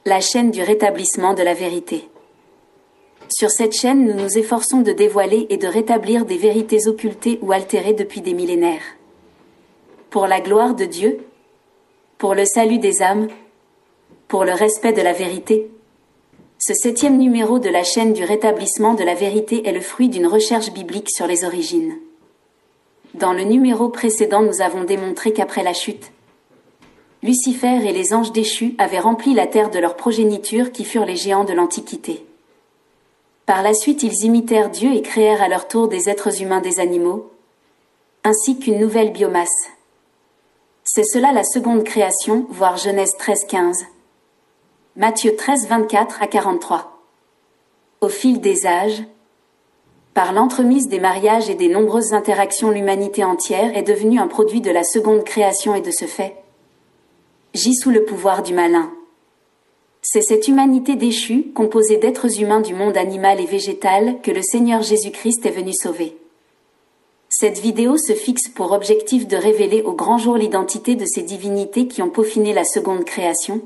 La chaîne du rétablissement de la vérité. Sur cette chaîne, nous nous efforçons de dévoiler et de rétablir des vérités occultées ou altérées depuis des millénaires. Pour la gloire de Dieu, pour le salut des âmes, pour le respect de la vérité. Ce 7e numéro de la chaîne du rétablissement de la vérité est le fruit d'une recherche biblique sur les origines. Dans le numéro précédent, nous avons démontré qu'après la chute, Lucifer et les anges déchus avaient rempli la terre de leur progéniture qui furent les géants de l'Antiquité. Par la suite, ils imitèrent Dieu et créèrent à leur tour des êtres humains, des animaux, ainsi qu'une nouvelle biomasse. C'est cela la seconde création, voir Genèse 13:15. Matthieu 13:24 à 43. Au fil des âges, par l'entremise des mariages et des nombreuses interactions, l'humanité entière est devenue un produit de la seconde création et de ce fait, gît sous le pouvoir du malin. C'est cette humanité déchue, composée d'êtres humains du monde animal et végétal, que le Seigneur Jésus-Christ est venu sauver. Cette vidéo se fixe pour objectif de révéler au grand jour l'identité de ces divinités qui ont peaufiné la seconde création,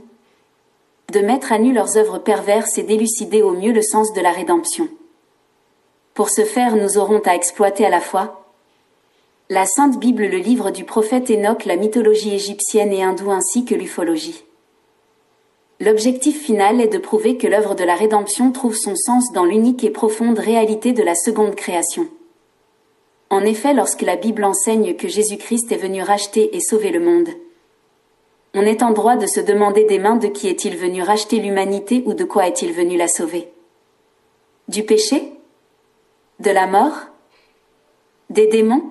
de mettre à nu leurs œuvres perverses et d'élucider au mieux le sens de la rédemption. Pour ce faire, nous aurons à exploiter à la fois la Sainte Bible, le livre du prophète Enoch, la mythologie égyptienne et hindoue ainsi que l'ufologie. L'objectif final est de prouver que l'œuvre de la rédemption trouve son sens dans l'unique et profonde réalité de la seconde création. En effet, lorsque la Bible enseigne que Jésus-Christ est venu racheter et sauver le monde, on est en droit de se demander des mains de qui est-il venu racheter l'humanité ou de quoi est-il venu la sauver? Du péché? De la mort? Des démons?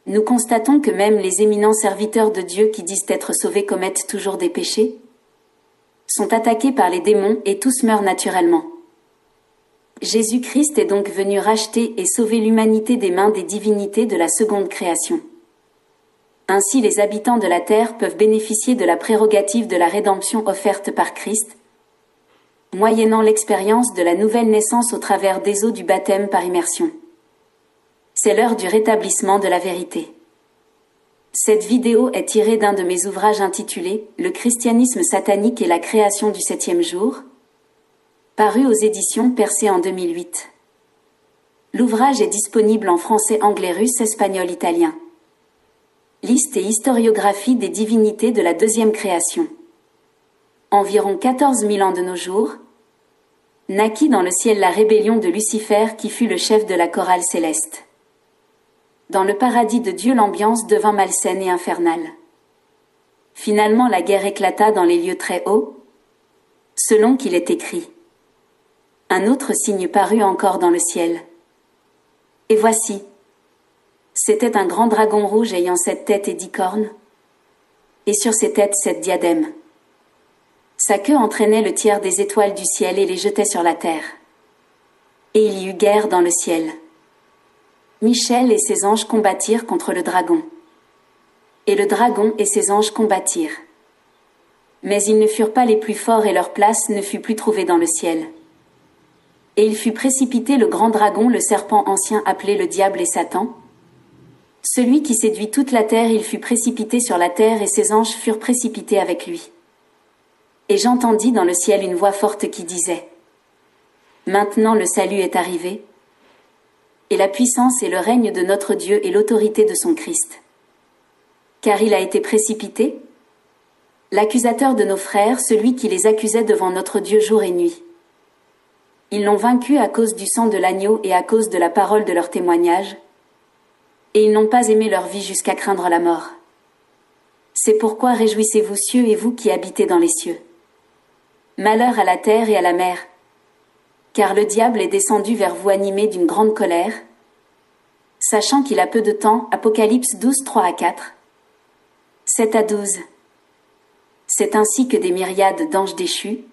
Nous constatons que même les éminents serviteurs de Dieu qui disent être sauvés commettent toujours des péchés, sont attaqués par les démons et tous meurent naturellement. Jésus-Christ est donc venu racheter et sauver l'humanité des mains des divinités de la seconde création. Ainsi, les habitants de la terre peuvent bénéficier de la prérogative de la rédemption offerte par Christ, moyennant l'expérience de la nouvelle naissance au travers des eaux du baptême par immersion. C'est l'heure du rétablissement de la vérité. Cette vidéo est tirée d'un de mes ouvrages intitulé « Le christianisme satanique et la création du 7e jour », paru aux éditions Percé en 2008. L'ouvrage est disponible en français, anglais, russe, espagnol, italien. Liste et historiographie des divinités de la deuxième création. Environ 14 000 ans de nos jours, naquit dans le ciel la rébellion de Lucifer qui fut le chef de la chorale céleste. Dans le paradis de Dieu, l'ambiance devint malsaine et infernale. Finalement, la guerre éclata dans les lieux très hauts, selon qu'il est écrit. Un autre signe parut encore dans le ciel. Et voici, c'était un grand dragon rouge ayant 7 têtes et 10 cornes, et sur ses têtes 7 diadèmes. Sa queue entraînait le tiers des étoiles du ciel et les jetait sur la terre. Et il y eut guerre dans le ciel. Michel et ses anges combattirent contre le dragon. Et le dragon et ses anges combattirent. Mais ils ne furent pas les plus forts et leur place ne fut plus trouvée dans le ciel. Et il fut précipité le grand dragon, le serpent ancien appelé le diable et Satan. Celui qui séduit toute la terre, il fut précipité sur la terre et ses anges furent précipités avec lui. Et j'entendis dans le ciel une voix forte qui disait : Maintenant le salut est arrivé, et la puissance et le règne de notre Dieu et l'autorité de son Christ. Car il a été précipité, l'accusateur de nos frères, celui qui les accusait devant notre Dieu jour et nuit. Ils l'ont vaincu à cause du sang de l'agneau et à cause de la parole de leur témoignage, et ils n'ont pas aimé leur vie jusqu'à craindre la mort. C'est pourquoi réjouissez-vous, cieux, et vous qui habitez dans les cieux. Malheur à la terre et à la mer, car le diable est descendu vers vous animé d'une grande colère, sachant qu'il a peu de temps. Apocalypse 12, 3 à 4. 7 à 12. C'est ainsi que des myriades d'anges déchus,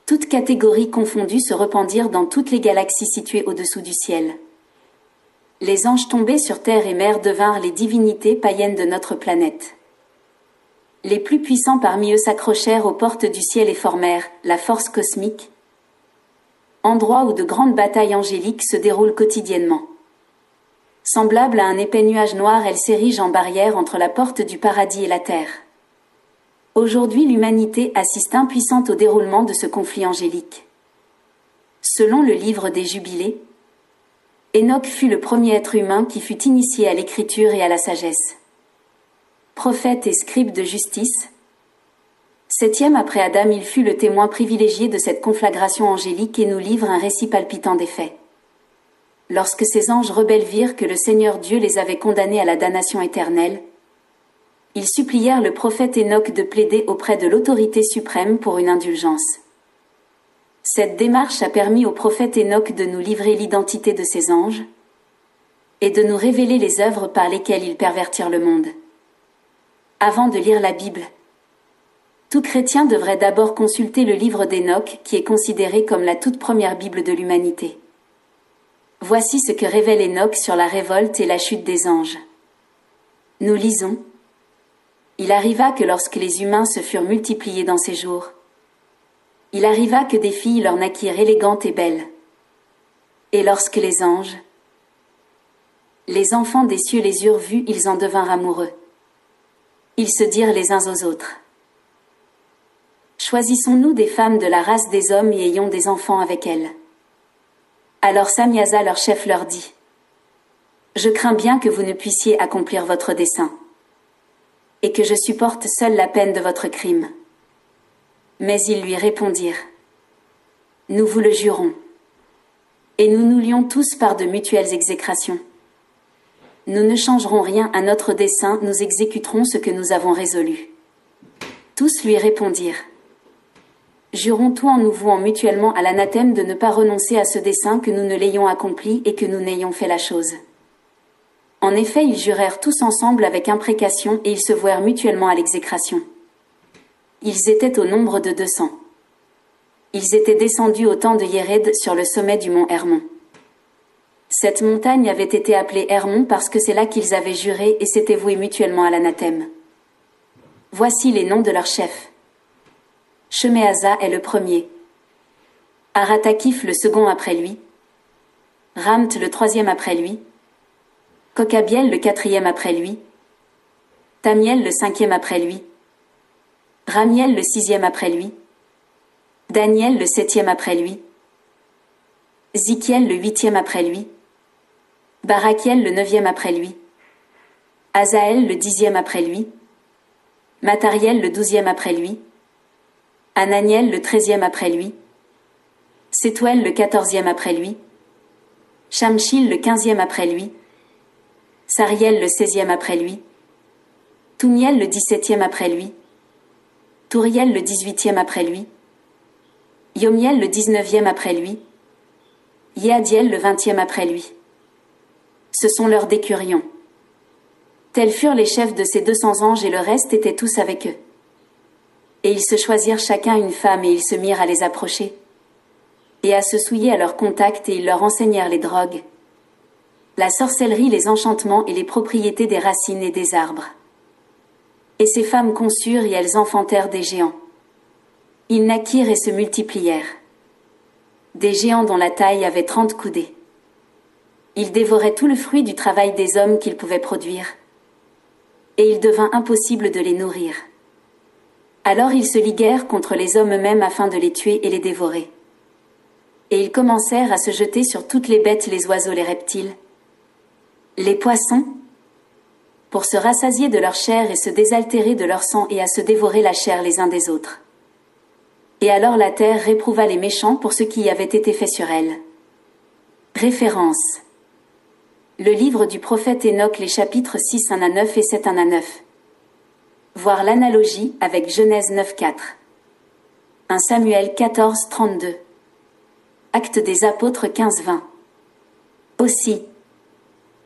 toutes catégories confondues, se rependirent dans toutes les galaxies situées au-dessous du ciel. Les anges tombés sur terre et mer devinrent les divinités païennes de notre planète. Les plus puissants parmi eux s'accrochèrent aux portes du ciel et formèrent la force cosmique, endroit où de grandes batailles angéliques se déroulent quotidiennement. Semblable à un épais nuage noir, elle s'érige en barrière entre la porte du paradis et la terre. Aujourd'hui, l'humanité assiste impuissante au déroulement de ce conflit angélique. Selon le livre des Jubilés, Enoch fut le premier être humain qui fut initié à l'écriture et à la sagesse. Prophète et scribe de justice, septième après Adam, il fut le témoin privilégié de cette conflagration angélique et nous livre un récit palpitant des faits. Lorsque ces anges rebelles virent que le Seigneur Dieu les avait condamnés à la damnation éternelle, ils supplièrent le prophète Enoch de plaider auprès de l'autorité suprême pour une indulgence. Cette démarche a permis au prophète Enoch de nous livrer l'identité de ces anges et de nous révéler les œuvres par lesquelles ils pervertirent le monde. Avant de lire la Bible, tout chrétien devrait d'abord consulter le livre d'Enoch qui est considéré comme la toute première Bible de l'humanité. Voici ce que révèle Enoch sur la révolte et la chute des anges. Nous lisons: Il arriva que lorsque les humains se furent multipliés dans ces jours, il arriva que des filles leur naquirent élégantes et belles. Et lorsque les anges, les enfants des cieux les eurent vus, ils en devinrent amoureux. Ils se dirent les uns aux autres: Choisissons-nous des femmes de la race des hommes et ayons des enfants avec elles. Alors Samiasa leur chef leur dit: Je crains bien que vous ne puissiez accomplir votre dessein, et que je supporte seul la peine de votre crime. Mais ils lui répondirent: Nous vous le jurons. Et nous nous lions tous par de mutuelles exécrations. Nous ne changerons rien à notre dessein, nous exécuterons ce que nous avons résolu. Tous lui répondirent: Jurons tout en nous vouant mutuellement à l'anathème de ne pas renoncer à ce dessein, que nous ne l'ayons accompli et que nous n'ayons fait la chose. En effet, ils jurèrent tous ensemble avec imprécation et ils se vouèrent mutuellement à l'exécration. Ils étaient au nombre de 200. Ils étaient descendus au temps de Yéred sur le sommet du mont Hermon. Cette montagne avait été appelée Hermon parce que c'est là qu'ils avaient juré et s'étaient voués mutuellement à l'anathème. Voici les noms de leurs chefs. Sheméasa est le premier, Aratakif le second après lui, Ramt le troisième après lui, Kokabiel le quatrième après lui, Tamiel le cinquième après lui, Ramiel le sixième après lui, Daniel le septième après lui, Zikiel le huitième après lui, Barakiel le neuvième après lui, Azaël le dixième après lui, Matariel le douzième après lui, Ananiel le 13e après lui, Sétuel le 14e après lui, Shamshil le 15e après lui, Sariel le 16e après lui, Touniel le 17e après lui, Touriel le 18e après lui, Yomiel le 19e après lui, Yéadiel le 20e après lui. Ce sont leurs décurions. Tels furent les chefs de ces 200 anges et le reste étaient tous avec eux. Et ils se choisirent chacun une femme et ils se mirent à les approcher, et à se souiller à leur contact, et ils leur enseignèrent les drogues, la sorcellerie, les enchantements et les propriétés des racines et des arbres. Et ces femmes conçurent et elles enfantèrent des géants. Ils naquirent et se multiplièrent. Des géants dont la taille avait 30 coudées. Ils dévoraient tout le fruit du travail des hommes qu'ils pouvaient produire, et il devint impossible de les nourrir. Alors ils se liguèrent contre les hommes eux-mêmes afin de les tuer et les dévorer. Et ils commencèrent à se jeter sur toutes les bêtes, les oiseaux, les reptiles, les poissons, pour se rassasier de leur chair et se désaltérer de leur sang et à se dévorer la chair les uns des autres. Et alors la terre réprouva les méchants pour ce qui y avait été fait sur elle. Référence. Le livre du prophète Enoch, les chapitres 6, 1 à 9 et 7, 1 à 9. Voir l'analogie avec Genèse 9.4. 1 Samuel 14.32. Actes des apôtres 15.20. Aussi,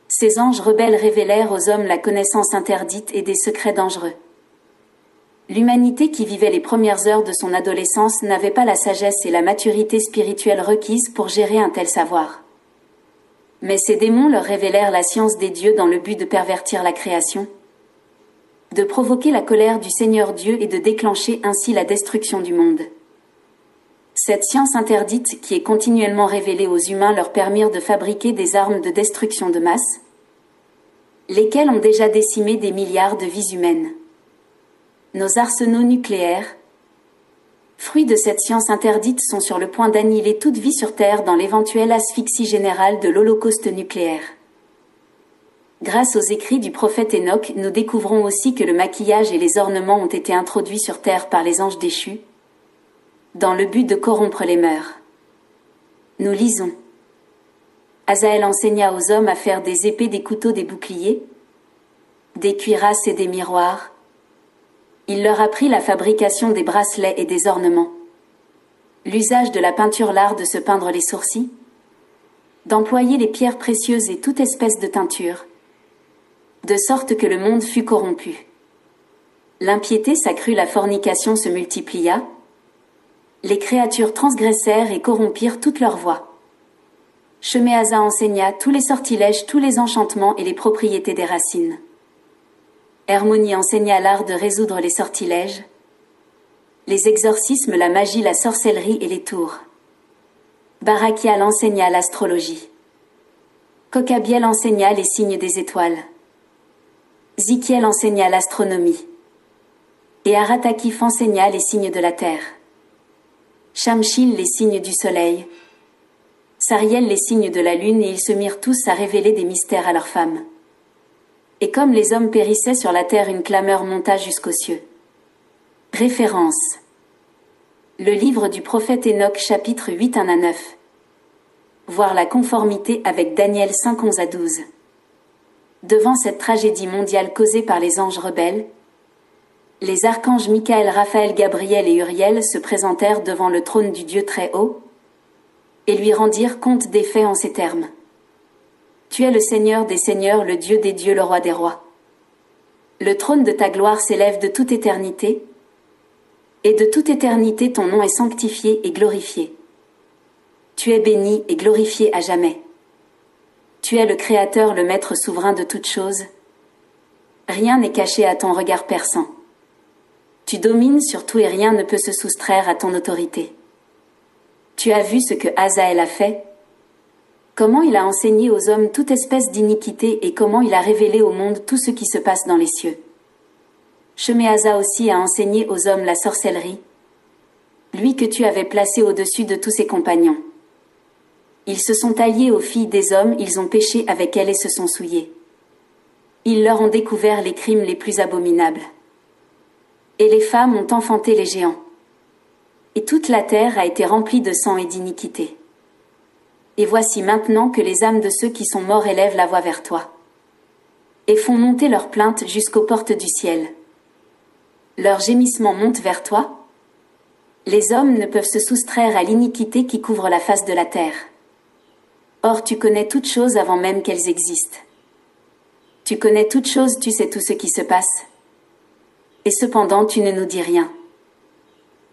ces anges rebelles révélèrent aux hommes la connaissance interdite et des secrets dangereux. L'humanité qui vivait les premières heures de son adolescence n'avait pas la sagesse et la maturité spirituelle requises pour gérer un tel savoir. Mais ces démons leur révélèrent la science des dieux dans le but de pervertir la création, de provoquer la colère du Seigneur Dieu et de déclencher ainsi la destruction du monde. Cette science interdite qui est continuellement révélée aux humains leur permirent de fabriquer des armes de destruction de masse, lesquelles ont déjà décimé des milliards de vies humaines. Nos arsenaux nucléaires, fruits de cette science interdite, sont sur le point d'annihiler toute vie sur Terre dans l'éventuelle asphyxie générale de l'Holocauste nucléaire. Grâce aux écrits du prophète Enoch, nous découvrons aussi que le maquillage et les ornements ont été introduits sur Terre par les anges déchus, dans le but de corrompre les mœurs. Nous lisons. Azaël enseigna aux hommes à faire des épées, des couteaux, des boucliers, des cuirasses et des miroirs. Il leur apprit la fabrication des bracelets et des ornements, l'usage de la peinture, l'art de se peindre les sourcils, d'employer les pierres précieuses et toute espèce de teinture, de sorte que le monde fut corrompu. L'impiété s'accrut, la fornication se multiplia, les créatures transgressèrent et corrompirent toute leur voie. Sheméaza enseigna tous les sortilèges, tous les enchantements et les propriétés des racines. Hermonie enseigna l'art de résoudre les sortilèges, les exorcismes, la magie, la sorcellerie et les tours. Barakial enseigna l'astrologie. Kokabiel enseigna les signes des étoiles. Zikiel enseigna l'astronomie. Et Aratakif enseigna les signes de la terre. Shamshil les signes du soleil. Sariel les signes de la lune, et ils se mirent tous à révéler des mystères à leurs femmes. Et comme les hommes périssaient sur la terre, une clameur monta jusqu'aux cieux. Référence. Le livre du prophète Enoch, chapitre 8 1 à 9. Voir la conformité avec Daniel 5 11 à 12. Devant cette tragédie mondiale causée par les anges rebelles, les archanges Michaël, Raphaël, Gabriel et Uriel se présentèrent devant le trône du Dieu très haut et lui rendirent compte des faits en ces termes. Tu es le Seigneur des seigneurs, le Dieu des dieux, le roi des rois. Le trône de ta gloire s'élève de toute éternité, et de toute éternité ton nom est sanctifié et glorifié. Tu es béni et glorifié à jamais. Tu es le Créateur, le Maître souverain de toutes choses. Rien n'est caché à ton regard perçant. Tu domines sur tout et rien ne peut se soustraire à ton autorité. Tu as vu ce que Azaël a fait, comment il a enseigné aux hommes toute espèce d'iniquité et comment il a révélé au monde tout ce qui se passe dans les cieux. Sheméaza aussi a enseigné aux hommes la sorcellerie, lui que tu avais placé au-dessus de tous ses compagnons. Ils se sont alliés aux filles des hommes, ils ont péché avec elles et se sont souillés. Ils leur ont découvert les crimes les plus abominables. Et les femmes ont enfanté les géants. Et toute la terre a été remplie de sang et d'iniquité. Et voici maintenant que les âmes de ceux qui sont morts élèvent la voix vers toi, et font monter leurs plaintes jusqu'aux portes du ciel. Leurs gémissements montent vers toi. Les hommes ne peuvent se soustraire à l'iniquité qui couvre la face de la terre. Or tu connais toutes choses avant même qu'elles existent. Tu connais toutes choses, tu sais tout ce qui se passe. Et cependant tu ne nous dis rien.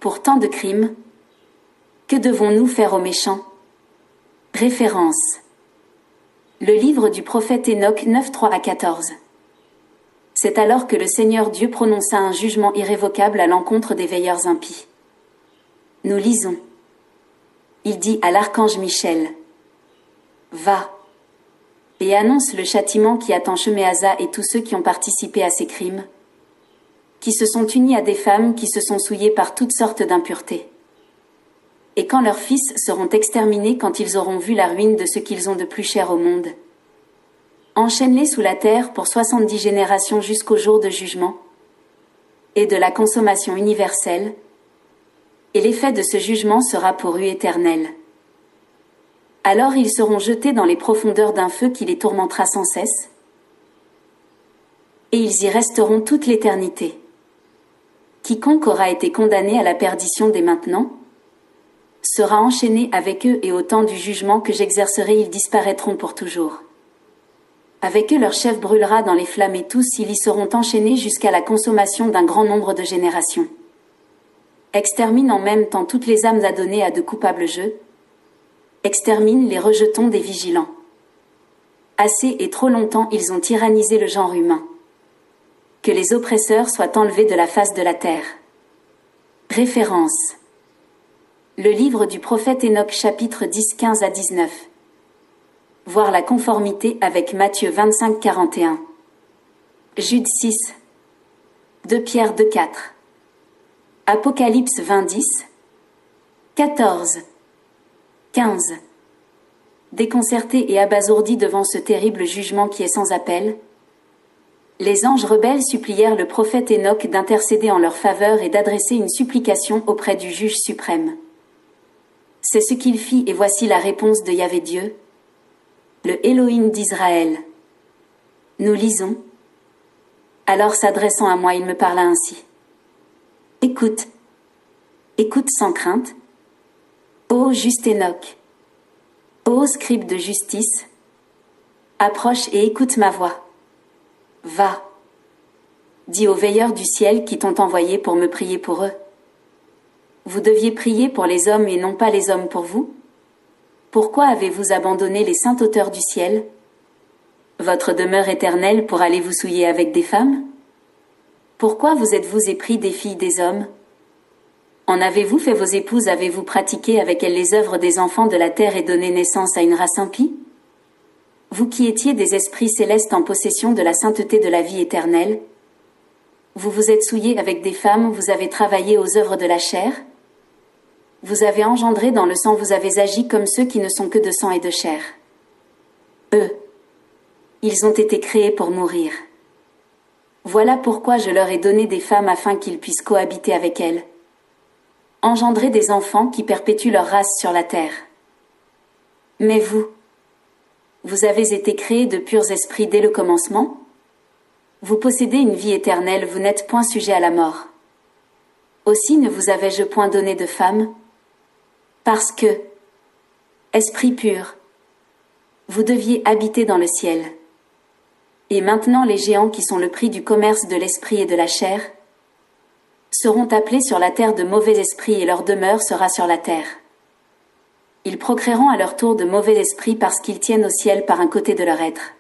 Pour tant de crimes, que devons-nous faire aux méchants? Référence. Le livre du prophète Enoch 9 3 à 14. C'est alors que le Seigneur Dieu prononça un jugement irrévocable à l'encontre des veilleurs impies. Nous lisons. Il dit à l'archange Michel, « Va, et annonce le châtiment qui attend Sheméaza et tous ceux qui ont participé à ces crimes, qui se sont unis à des femmes qui se sont souillées par toutes sortes d'impuretés. Et quand leurs fils seront exterminés, quand ils auront vu la ruine de ce qu'ils ont de plus cher au monde, enchaîne-les sous la terre pour 70 générations jusqu'au jour de jugement et de la consommation universelle, et l'effet de ce jugement sera pour eux éternel. Alors ils seront jetés dans les profondeurs d'un feu qui les tourmentera sans cesse, et ils y resteront toute l'éternité. Quiconque aura été condamné à la perdition dès maintenant sera enchaîné avec eux, et au temps du jugement que j'exercerai, ils disparaîtront pour toujours. Avec eux leur chef brûlera dans les flammes, et tous ils y seront enchaînés jusqu'à la consommation d'un grand nombre de générations. Extermine en même temps toutes les âmes adonnées à de coupables jeux. Extermine les rejetons des vigilants. Assez et trop longtemps ils ont tyrannisé le genre humain. Que les oppresseurs soient enlevés de la face de la terre. Référence. Le livre du prophète Enoch chapitre 10 15 à 19. Voir la conformité avec Matthieu 25 41. Jude 6. 2 Pierre 2,4. Apocalypse 20:10, 14, 15. Déconcertés et abasourdis devant ce terrible jugement qui est sans appel, les anges rebelles supplièrent le prophète Enoch d'intercéder en leur faveur et d'adresser une supplication auprès du juge suprême. C'est ce qu'il fit et voici la réponse de Yahvé Dieu, le Elohim d'Israël. Nous lisons. Alors s'adressant à moi, il me parla ainsi. Écoute, écoute sans crainte. Ô juste Enoch, ô scribe de justice, approche et écoute ma voix. Va, dis aux veilleurs du ciel qui t'ont envoyé pour me prier pour eux. Vous deviez prier pour les hommes et non pas les hommes pour vous? Pourquoi avez-vous abandonné les saintes hauteurs du ciel, votre demeure éternelle pour aller vous souiller avec des femmes? Pourquoi vous êtes-vous épris des filles des hommes? En avez-vous fait vos épouses, avez-vous pratiqué avec elles les œuvres des enfants de la terre et donné naissance à une race impie? Vous qui étiez des esprits célestes en possession de la sainteté de la vie éternelle, vous vous êtes souillés avec des femmes, vous avez travaillé aux œuvres de la chair? Vous avez engendré dans le sang, vous avez agi comme ceux qui ne sont que de sang et de chair. Eux, ils ont été créés pour mourir. Voilà pourquoi je leur ai donné des femmes afin qu'ils puissent cohabiter avec elles. Engendrer des enfants qui perpétuent leur race sur la terre. Mais vous avez été créés de purs esprits dès le commencement? Vous possédez une vie éternelle, vous n'êtes point sujet à la mort. Aussi ne vous avais-je point donné de femme? Parce que, esprit pur, vous deviez habiter dans le ciel. Et maintenant les géants qui sont le prix du commerce de l'esprit et de la chair seront appelés sur la terre de mauvais esprits et leur demeure sera sur la terre. Ils procréeront à leur tour de mauvais esprits parce qu'ils tiennent au ciel par un côté de leur être.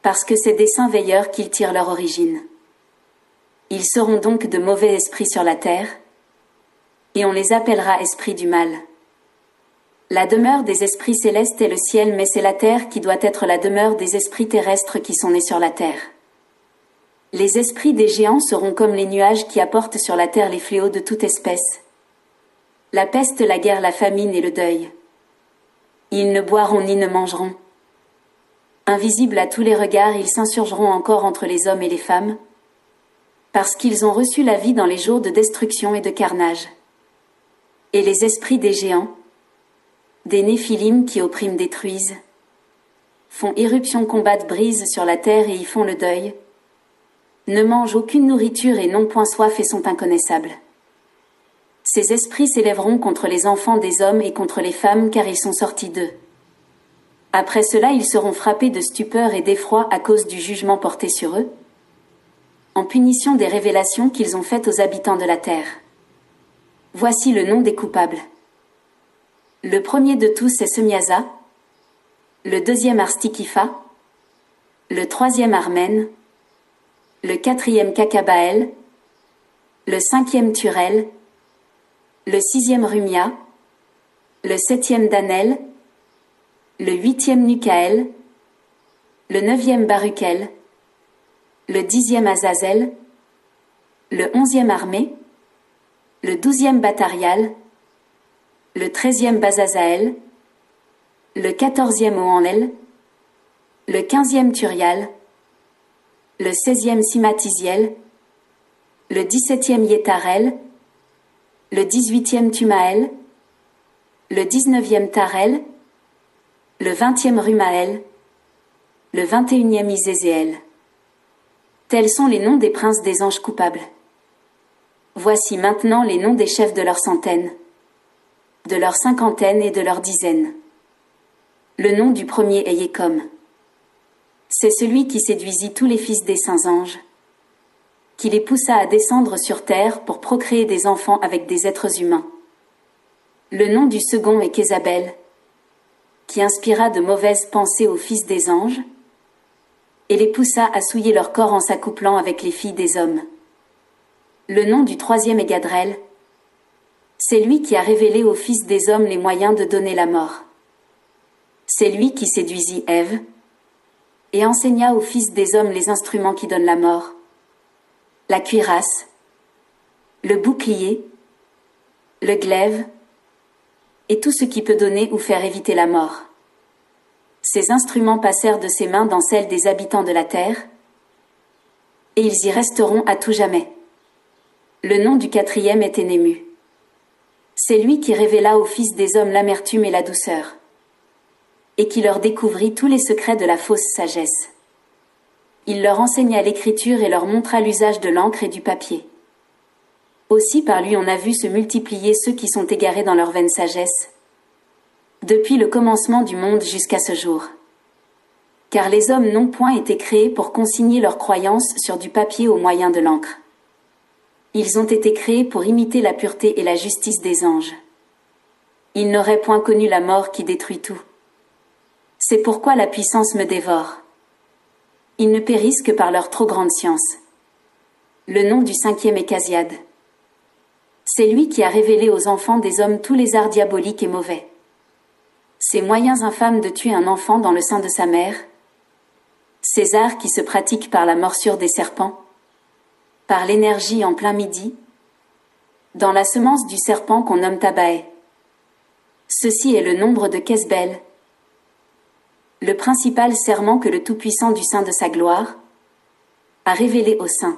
Parce que c'est des saints veilleurs qu'ils tirent leur origine. Ils seront donc de mauvais esprits sur la terre, et on les appellera esprits du mal. La demeure des esprits célestes est le ciel, mais c'est la terre qui doit être la demeure des esprits terrestres qui sont nés sur la terre. Les esprits des géants seront comme les nuages qui apportent sur la terre les fléaux de toute espèce. La peste, la guerre, la famine et le deuil. Ils ne boiront ni ne mangeront. Invisibles à tous les regards, ils s'insurgeront encore entre les hommes et les femmes, parce qu'ils ont reçu la vie dans les jours de destruction et de carnage. Et les esprits des géants, des Néphilim qui oppriment détruisent, font irruption, combattent, brisent sur la terre et y font le deuil, ne mangent aucune nourriture et n'ont point soif et sont inconnaissables. Ces esprits s'élèveront contre les enfants des hommes et contre les femmes car ils sont sortis d'eux. Après cela, ils seront frappés de stupeur et d'effroi à cause du jugement porté sur eux, en punition des révélations qu'ils ont faites aux habitants de la terre. Voici le nom des coupables. Le premier de tous est Semiasa, le deuxième Arstikipha, le troisième Armène, le quatrième Kakabaël, le cinquième Turel, le sixième Rumia, le septième Danel, le huitième Nukaël, le neuvième Barukel, le dixième Azazel, le onzième Armé, le douzième Batarial, le treizième Bazazaël, le quatorzième Oanel, le quinzième Turial, le seizième Simatisiel, le 17e Yétarel, le 18e Tumaël, le 19e Tarel, le 20e Rumaël, le 21e Isézéel. Tels sont les noms des princes des anges coupables. Voici maintenant les noms des chefs de leurs centaines, de leurs cinquantaines et de leurs dizaines. Le nom du premier est Yécom. C'est celui qui séduisit tous les fils des saints anges, qui les poussa à descendre sur terre pour procréer des enfants avec des êtres humains. Le nom du second est Kézabel, qui inspira de mauvaises pensées aux fils des anges, et les poussa à souiller leur corps en s'accouplant avec les filles des hommes. Le nom du troisième est Gadrel, c'est lui qui a révélé aux fils des hommes les moyens de donner la mort. C'est lui qui séduisit Ève, et enseigna aux fils des hommes les instruments qui donnent la mort, la cuirasse, le bouclier, le glaive, et tout ce qui peut donner ou faire éviter la mort. Ces instruments passèrent de ses mains dans celles des habitants de la terre, et ils y resteront à tout jamais. Le nom du quatrième était Nému. C'est lui qui révéla aux fils des hommes l'amertume et la douceur, et qui leur découvrit tous les secrets de la fausse sagesse. Il leur enseigna l'écriture et leur montra l'usage de l'encre et du papier. Aussi par lui on a vu se multiplier ceux qui sont égarés dans leur vaine sagesse, depuis le commencement du monde jusqu'à ce jour. Car les hommes n'ont point été créés pour consigner leurs croyances sur du papier au moyen de l'encre. Ils ont été créés pour imiter la pureté et la justice des anges. Ils n'auraient point connu la mort qui détruit tout. C'est pourquoi la puissance me dévore. Ils ne périssent que par leur trop grande science. Le nom du cinquième est Casiade. C'est lui qui a révélé aux enfants des hommes tous les arts diaboliques et mauvais. Ces moyens infâmes de tuer un enfant dans le sein de sa mère, ces arts qui se pratiquent par la morsure des serpents, par l'énergie en plein midi, dans la semence du serpent qu'on nomme Tabaé. Ceci est le nombre de Kesbel, le principal serment que le Tout-Puissant du sein de sa gloire a révélé aux saints.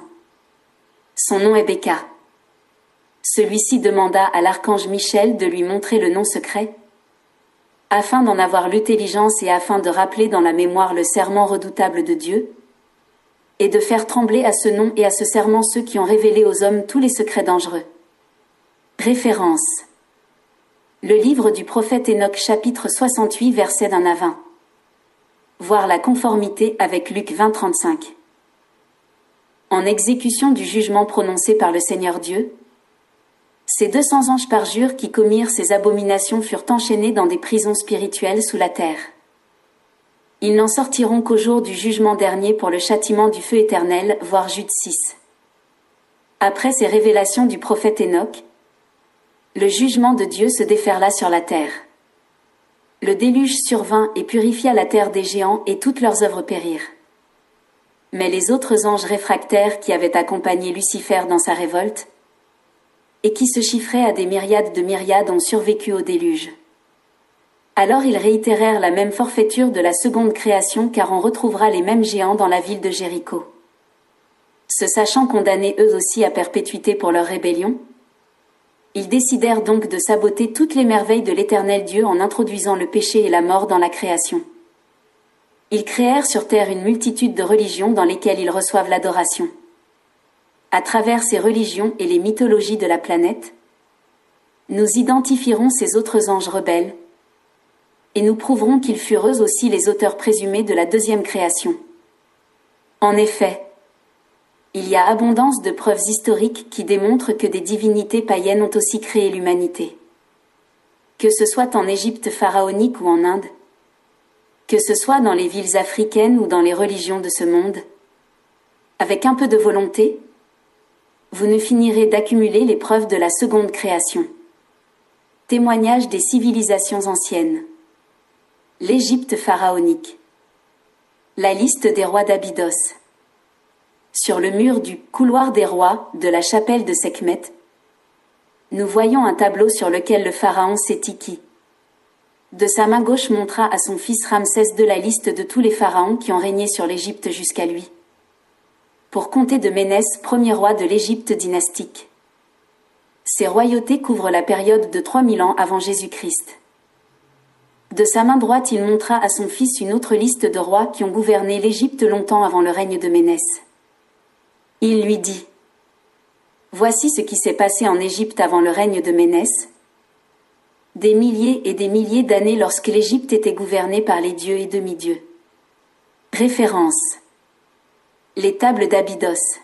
Son nom est Béka. Celui-ci demanda à l'archange Michel de lui montrer le nom secret, afin d'en avoir l'intelligence et afin de rappeler dans la mémoire le serment redoutable de Dieu, et de faire trembler à ce nom et à ce serment ceux qui ont révélé aux hommes tous les secrets dangereux. Référence. Le livre du prophète Enoch chapitre 68 versets 1 à 20. Voir la conformité avec Luc 20-35. En exécution du jugement prononcé par le Seigneur Dieu, ces 200 anges parjures qui commirent ces abominations furent enchaînés dans des prisons spirituelles sous la terre. Ils n'en sortiront qu'au jour du jugement dernier pour le châtiment du feu éternel, voir Jude 6. Après ces révélations du prophète Enoch, le jugement de Dieu se déferla sur la terre. Le déluge survint et purifia la terre des géants et toutes leurs œuvres périrent. Mais les autres anges réfractaires qui avaient accompagné Lucifer dans sa révolte, et qui se chiffraient à des myriades de myriades ont survécu au déluge. Alors ils réitérèrent la même forfaiture de la seconde création car on retrouvera les mêmes géants dans la ville de Jéricho. Se sachant condamnés eux aussi à perpétuité pour leur rébellion, ils décidèrent donc de saboter toutes les merveilles de l'Éternel Dieu en introduisant le péché et la mort dans la création. Ils créèrent sur terre une multitude de religions dans lesquelles ils reçoivent l'adoration. À travers ces religions et les mythologies de la planète, nous identifierons ces autres anges rebelles, et nous prouverons qu'ils furent eux aussi les auteurs présumés de la deuxième création. En effet, il y a abondance de preuves historiques qui démontrent que des divinités païennes ont aussi créé l'humanité. Que ce soit en Égypte pharaonique ou en Inde, que ce soit dans les villes africaines ou dans les religions de ce monde, avec un peu de volonté, vous ne finirez d'accumuler les preuves de la seconde création. Témoignage des civilisations anciennes. L'Égypte pharaonique. La liste des rois d'Abydos. Sur le mur du couloir des rois de la chapelle de Sekhmet, nous voyons un tableau sur lequel le pharaon Sétiki, de sa main gauche, montra à son fils Ramsès II la liste de tous les pharaons qui ont régné sur l'Égypte jusqu'à lui, pour compter de Ménès, premier roi de l'Égypte dynastique. Ces royautés couvrent la période de 3000 ans avant Jésus-Christ. De sa main droite, il montra à son fils une autre liste de rois qui ont gouverné l'Égypte longtemps avant le règne de Ménès. Il lui dit : voici ce qui s'est passé en Égypte avant le règne de Ménès, des milliers et des milliers d'années lorsque l'Égypte était gouvernée par les dieux et demi-dieux. Référence. Les tables d'Abydos.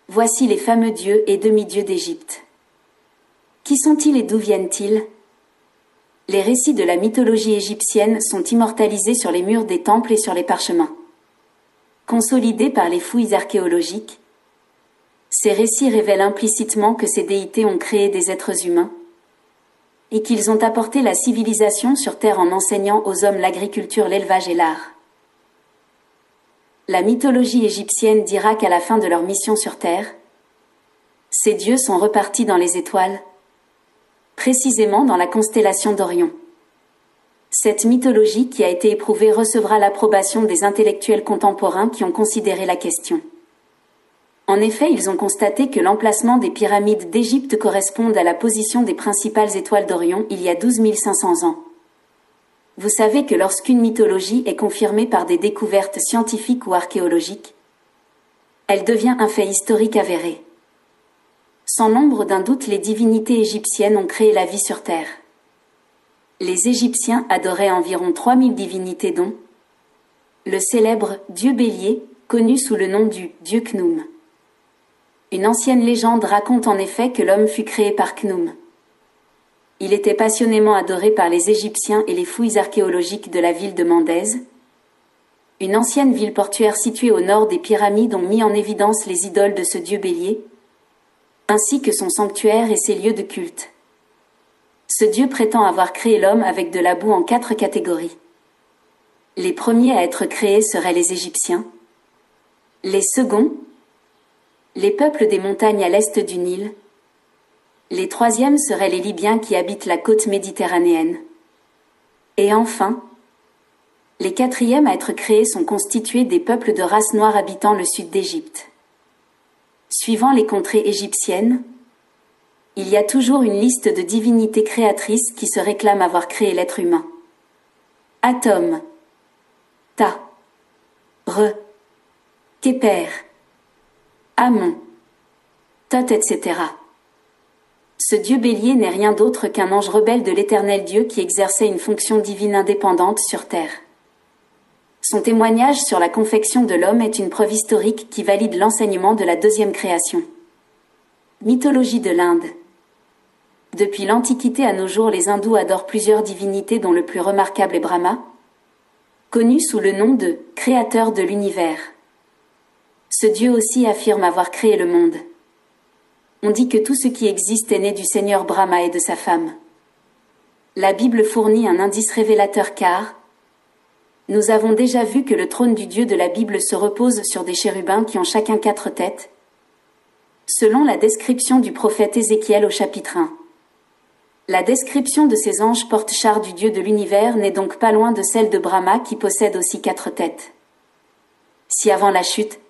Voici les fameux dieux et demi-dieux d'Égypte. Qui sont-ils et d'où viennent-ils ? Les récits de la mythologie égyptienne sont immortalisés sur les murs des temples et sur les parchemins. Consolidés par les fouilles archéologiques, ces récits révèlent implicitement que ces déités ont créé des êtres humains et qu'ils ont apporté la civilisation sur terre en enseignant aux hommes l'agriculture, l'élevage et l'art. La mythologie égyptienne dira qu'à la fin de leur mission sur Terre, ces dieux sont repartis dans les étoiles, précisément dans la constellation d'Orion. Cette mythologie qui a été éprouvée recevra l'approbation des intellectuels contemporains qui ont considéré la question. En effet, ils ont constaté que l'emplacement des pyramides d'Égypte corresponde à la position des principales étoiles d'Orion il y a 12 500 ans. Vous savez que lorsqu'une mythologie est confirmée par des découvertes scientifiques ou archéologiques, elle devient un fait historique avéré. Sans l'ombre d'un doute, les divinités égyptiennes ont créé la vie sur Terre. Les Égyptiens adoraient environ 3000 divinités dont le célèbre dieu bélier, connu sous le nom du dieu Khnum. Une ancienne légende raconte en effet que l'homme fut créé par Khnum. Il était passionnément adoré par les Égyptiens et les fouilles archéologiques de la ville de Mendez, une ancienne ville portuaire située au nord des pyramides, ont mis en évidence les idoles de ce dieu bélier, ainsi que son sanctuaire et ses lieux de culte. Ce dieu prétend avoir créé l'homme avec de la boue en 4 catégories. Les premiers à être créés seraient les Égyptiens. Les seconds, les peuples des montagnes à l'est du Nil. Les troisièmes seraient les Libyens qui habitent la côte méditerranéenne. Et enfin, les quatrièmes à être créés sont constitués des peuples de race noire habitant le sud d'Égypte. Suivant les contrées égyptiennes, il y a toujours une liste de divinités créatrices qui se réclament avoir créé l'être humain. Atom, Ta, Re, Képer, Amon, Thoth, etc. Ce dieu bélier n'est rien d'autre qu'un ange rebelle de l'éternel Dieu qui exerçait une fonction divine indépendante sur terre. Son témoignage sur la confection de l'homme est une preuve historique qui valide l'enseignement de la deuxième création. Mythologie de l'Inde. Depuis l'Antiquité à nos jours, les hindous adorent plusieurs divinités dont le plus remarquable est Brahma, connu sous le nom de créateur de l'univers. Ce dieu aussi affirme avoir créé le monde. On dit que tout ce qui existe est né du Seigneur Brahma et de sa femme. La Bible fournit un indice révélateur car nous avons déjà vu que le trône du Dieu de la Bible se repose sur des chérubins qui ont chacun 4 têtes, selon la description du prophète Ézéchiel au chapitre 1. La description de ces anges porte-chars du Dieu de l'univers n'est donc pas loin de celle de Brahma qui possède aussi 4 têtes. Si avant la chute,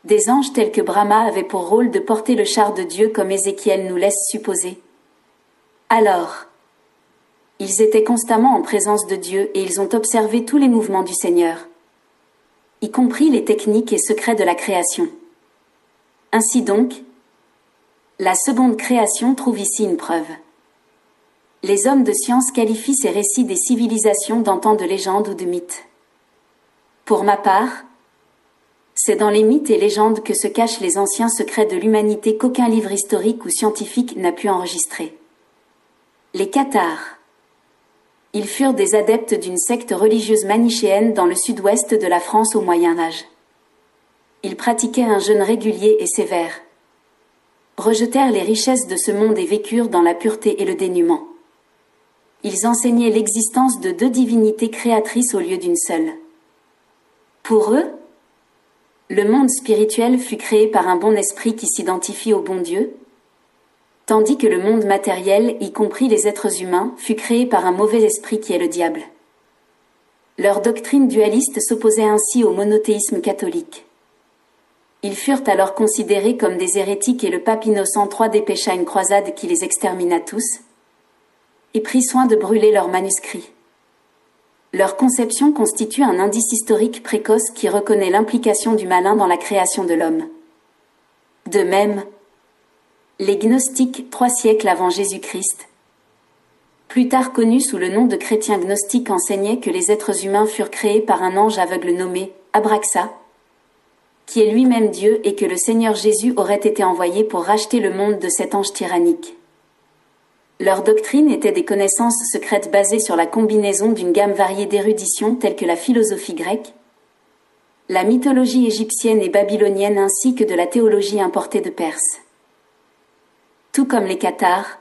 des anges tels que Brahma avaient pour rôle de porter le char de Dieu comme Ézéchiel nous laisse supposer, alors ils étaient constamment en présence de Dieu et ils ont observé tous les mouvements du Seigneur, y compris les techniques et secrets de la création. Ainsi donc, la seconde création trouve ici une preuve. Les hommes de science qualifient ces récits des civilisations d'antan de légendes ou de mythes. Pour ma part, c'est dans les mythes et légendes que se cachent les anciens secrets de l'humanité qu'aucun livre historique ou scientifique n'a pu enregistrer. Les Cathares. Ils furent des adeptes d'une secte religieuse manichéenne dans le sud-ouest de la France au Moyen Âge. Ils pratiquaient un jeûne régulier et sévère, rejetèrent les richesses de ce monde et vécurent dans la pureté et le dénuement. Ils enseignaient l'existence de 2 divinités créatrices au lieu d'une seule. Pour eux, le monde spirituel fut créé par un bon esprit qui s'identifie au bon Dieu, tandis que le monde matériel, y compris les êtres humains, fut créé par un mauvais esprit qui est le diable. Leur doctrine dualiste s'opposait ainsi au monothéisme catholique. Ils furent alors considérés comme des hérétiques et le pape Innocent III dépêcha une croisade qui les extermina tous et prit soin de brûler leurs manuscrits. Leur conception constitue un indice historique précoce qui reconnaît l'implication du malin dans la création de l'homme. De même, les gnostiques 3 siècles avant Jésus-Christ, plus tard connus sous le nom de chrétiens gnostiques, enseignaient que les êtres humains furent créés par un ange aveugle nommé Abraxa, qui est lui-même Dieu, et que le Seigneur Jésus aurait été envoyé pour racheter le monde de cet ange tyrannique. Leur doctrine était des connaissances secrètes basées sur la combinaison d'une gamme variée d'érudition telles que la philosophie grecque, la mythologie égyptienne et babylonienne ainsi que de la théologie importée de Perse. Tout comme les Cathares,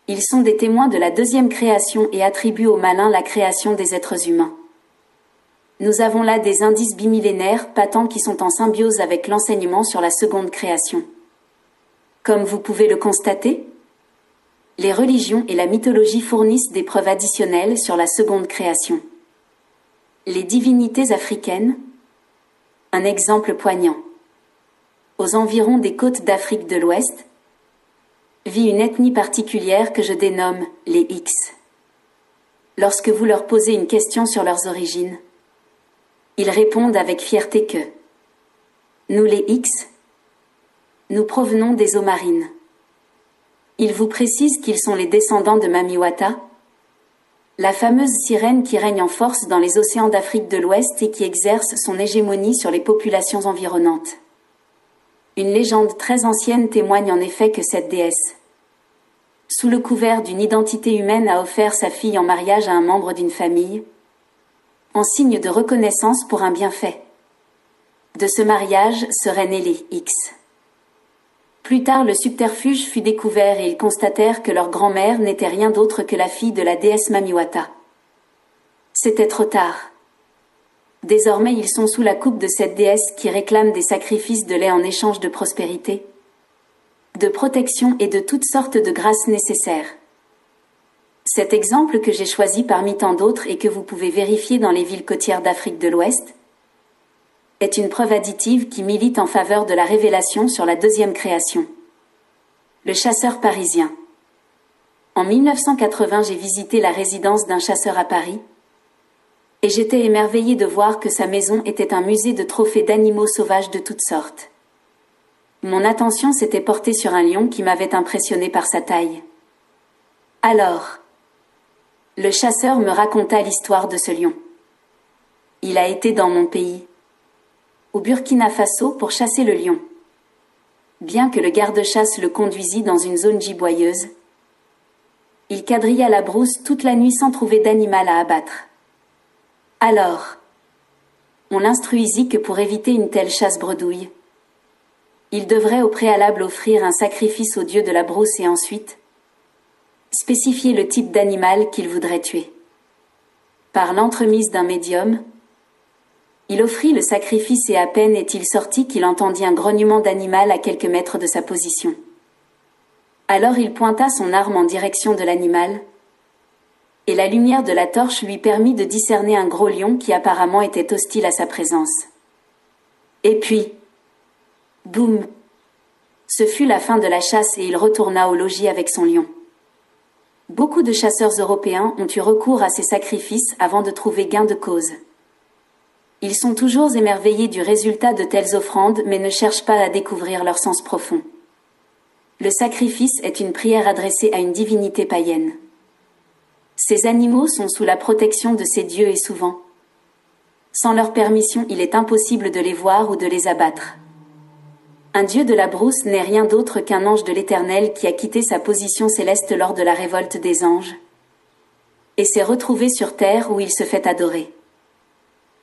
ils sont des témoins de la deuxième création et attribuent au malin la création des êtres humains. Nous avons là des indices bimillénaires patents qui sont en symbiose avec l'enseignement sur la seconde création. Comme vous pouvez le constater, les religions et la mythologie fournissent des preuves additionnelles sur la seconde création. Les divinités africaines, un exemple poignant. Aux environs des côtes d'Afrique de l'Ouest, vit une ethnie particulière que je dénomme les X. Lorsque vous leur posez une question sur leurs origines, ils répondent avec fierté que nous les X, nous provenons des eaux marines. Ils vous précisent qu'ils sont les descendants de Mamiwata, la fameuse sirène qui règne en force dans les océans d'Afrique de l'Ouest et qui exerce son hégémonie sur les populations environnantes. Une légende très ancienne témoigne en effet que cette déesse, sous le couvert d'une identité humaine, a offert sa fille en mariage à un membre d'une famille, en signe de reconnaissance pour un bienfait. De ce mariage seraient nés les X. Plus tard, le subterfuge fut découvert et ils constatèrent que leur grand-mère n'était rien d'autre que la fille de la déesse Mamiwata. C'était trop tard. Désormais, ils sont sous la coupe de cette déesse qui réclame des sacrifices de lait en échange de prospérité, de protection et de toutes sortes de grâces nécessaires. Cet exemple que j'ai choisi parmi tant d'autres et que vous pouvez vérifier dans les villes côtières d'Afrique de l'Ouest est une preuve additive qui milite en faveur de la révélation sur la deuxième création. Le chasseur parisien. En 1980, j'ai visité la résidence d'un chasseur à Paris et j'étais émerveillée de voir que sa maison était un musée de trophées d'animaux sauvages de toutes sortes. Mon attention s'était portée sur un lion qui m'avait impressionné par sa taille. Alors, le chasseur me raconta l'histoire de ce lion. Il a été dans mon pays, au Burkina Faso, pour chasser le lion. Bien que le garde-chasse le conduisit dans une zone giboyeuse, il quadrilla la brousse toute la nuit sans trouver d'animal à abattre. Alors, on l'instruisit que pour éviter une telle chasse bredouille, il devrait au préalable offrir un sacrifice au dieu de la brousse et ensuite spécifier le type d'animal qu'il voudrait tuer. Par l'entremise d'un médium, il offrit le sacrifice et à peine est-il sorti qu'il entendit un grognement d'animal à quelques mètres de sa position. Alors il pointa son arme en direction de l'animal, et la lumière de la torche lui permit de discerner un gros lion qui apparemment était hostile à sa présence. Et puis, boum! Ce fut la fin de la chasse et il retourna au logis avec son lion. Beaucoup de chasseurs européens ont eu recours à ces sacrifices avant de trouver gain de cause. Ils sont toujours émerveillés du résultat de telles offrandes mais ne cherchent pas à découvrir leur sens profond. Le sacrifice est une prière adressée à une divinité païenne. Ces animaux sont sous la protection de ces dieux et souvent, sans leur permission, il est impossible de les voir ou de les abattre. Un dieu de la brousse n'est rien d'autre qu'un ange de l'Éternel qui a quitté sa position céleste lors de la révolte des anges et s'est retrouvé sur terre où il se fait adorer.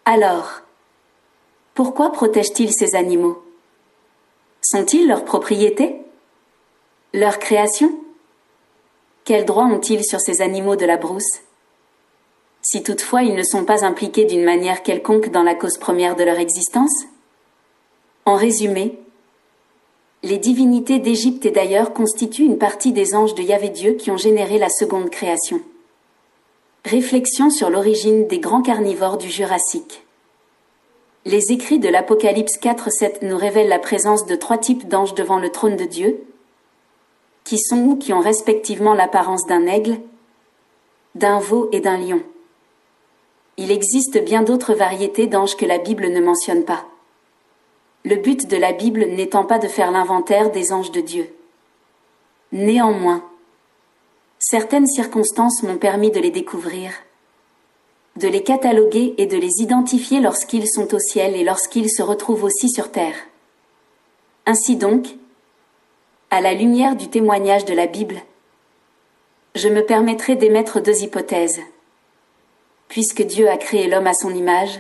Alors, pourquoi protège-t-il ces animaux? Sont-ils leur propriété? Leur création? Quels droits ont-ils sur ces animaux de la brousse? Si toutefois ils ne sont pas impliqués d'une manière quelconque dans la cause première de leur existence? En résumé, les divinités d'Égypte et d'ailleurs constituent une partie des anges de Yahvé Dieu qui ont généré la seconde création. Réflexion sur l'origine des grands carnivores du Jurassique. Les écrits de l'Apocalypse 4:7 nous révèlent la présence de 3 types d'anges devant le trône de Dieu, qui sont ou qui ont respectivement l'apparence d'un aigle, d'un veau et d'un lion. Il existe bien d'autres variétés d'anges que la Bible ne mentionne pas. Le but de la Bible n'étant pas de faire l'inventaire des anges de Dieu. Néanmoins, certaines circonstances m'ont permis de les découvrir, de les cataloguer et de les identifier lorsqu'ils sont au ciel et lorsqu'ils se retrouvent aussi sur terre. Ainsi donc, à la lumière du témoignage de la Bible, je me permettrai d'émettre 2 hypothèses. Puisque Dieu a créé l'homme à son image,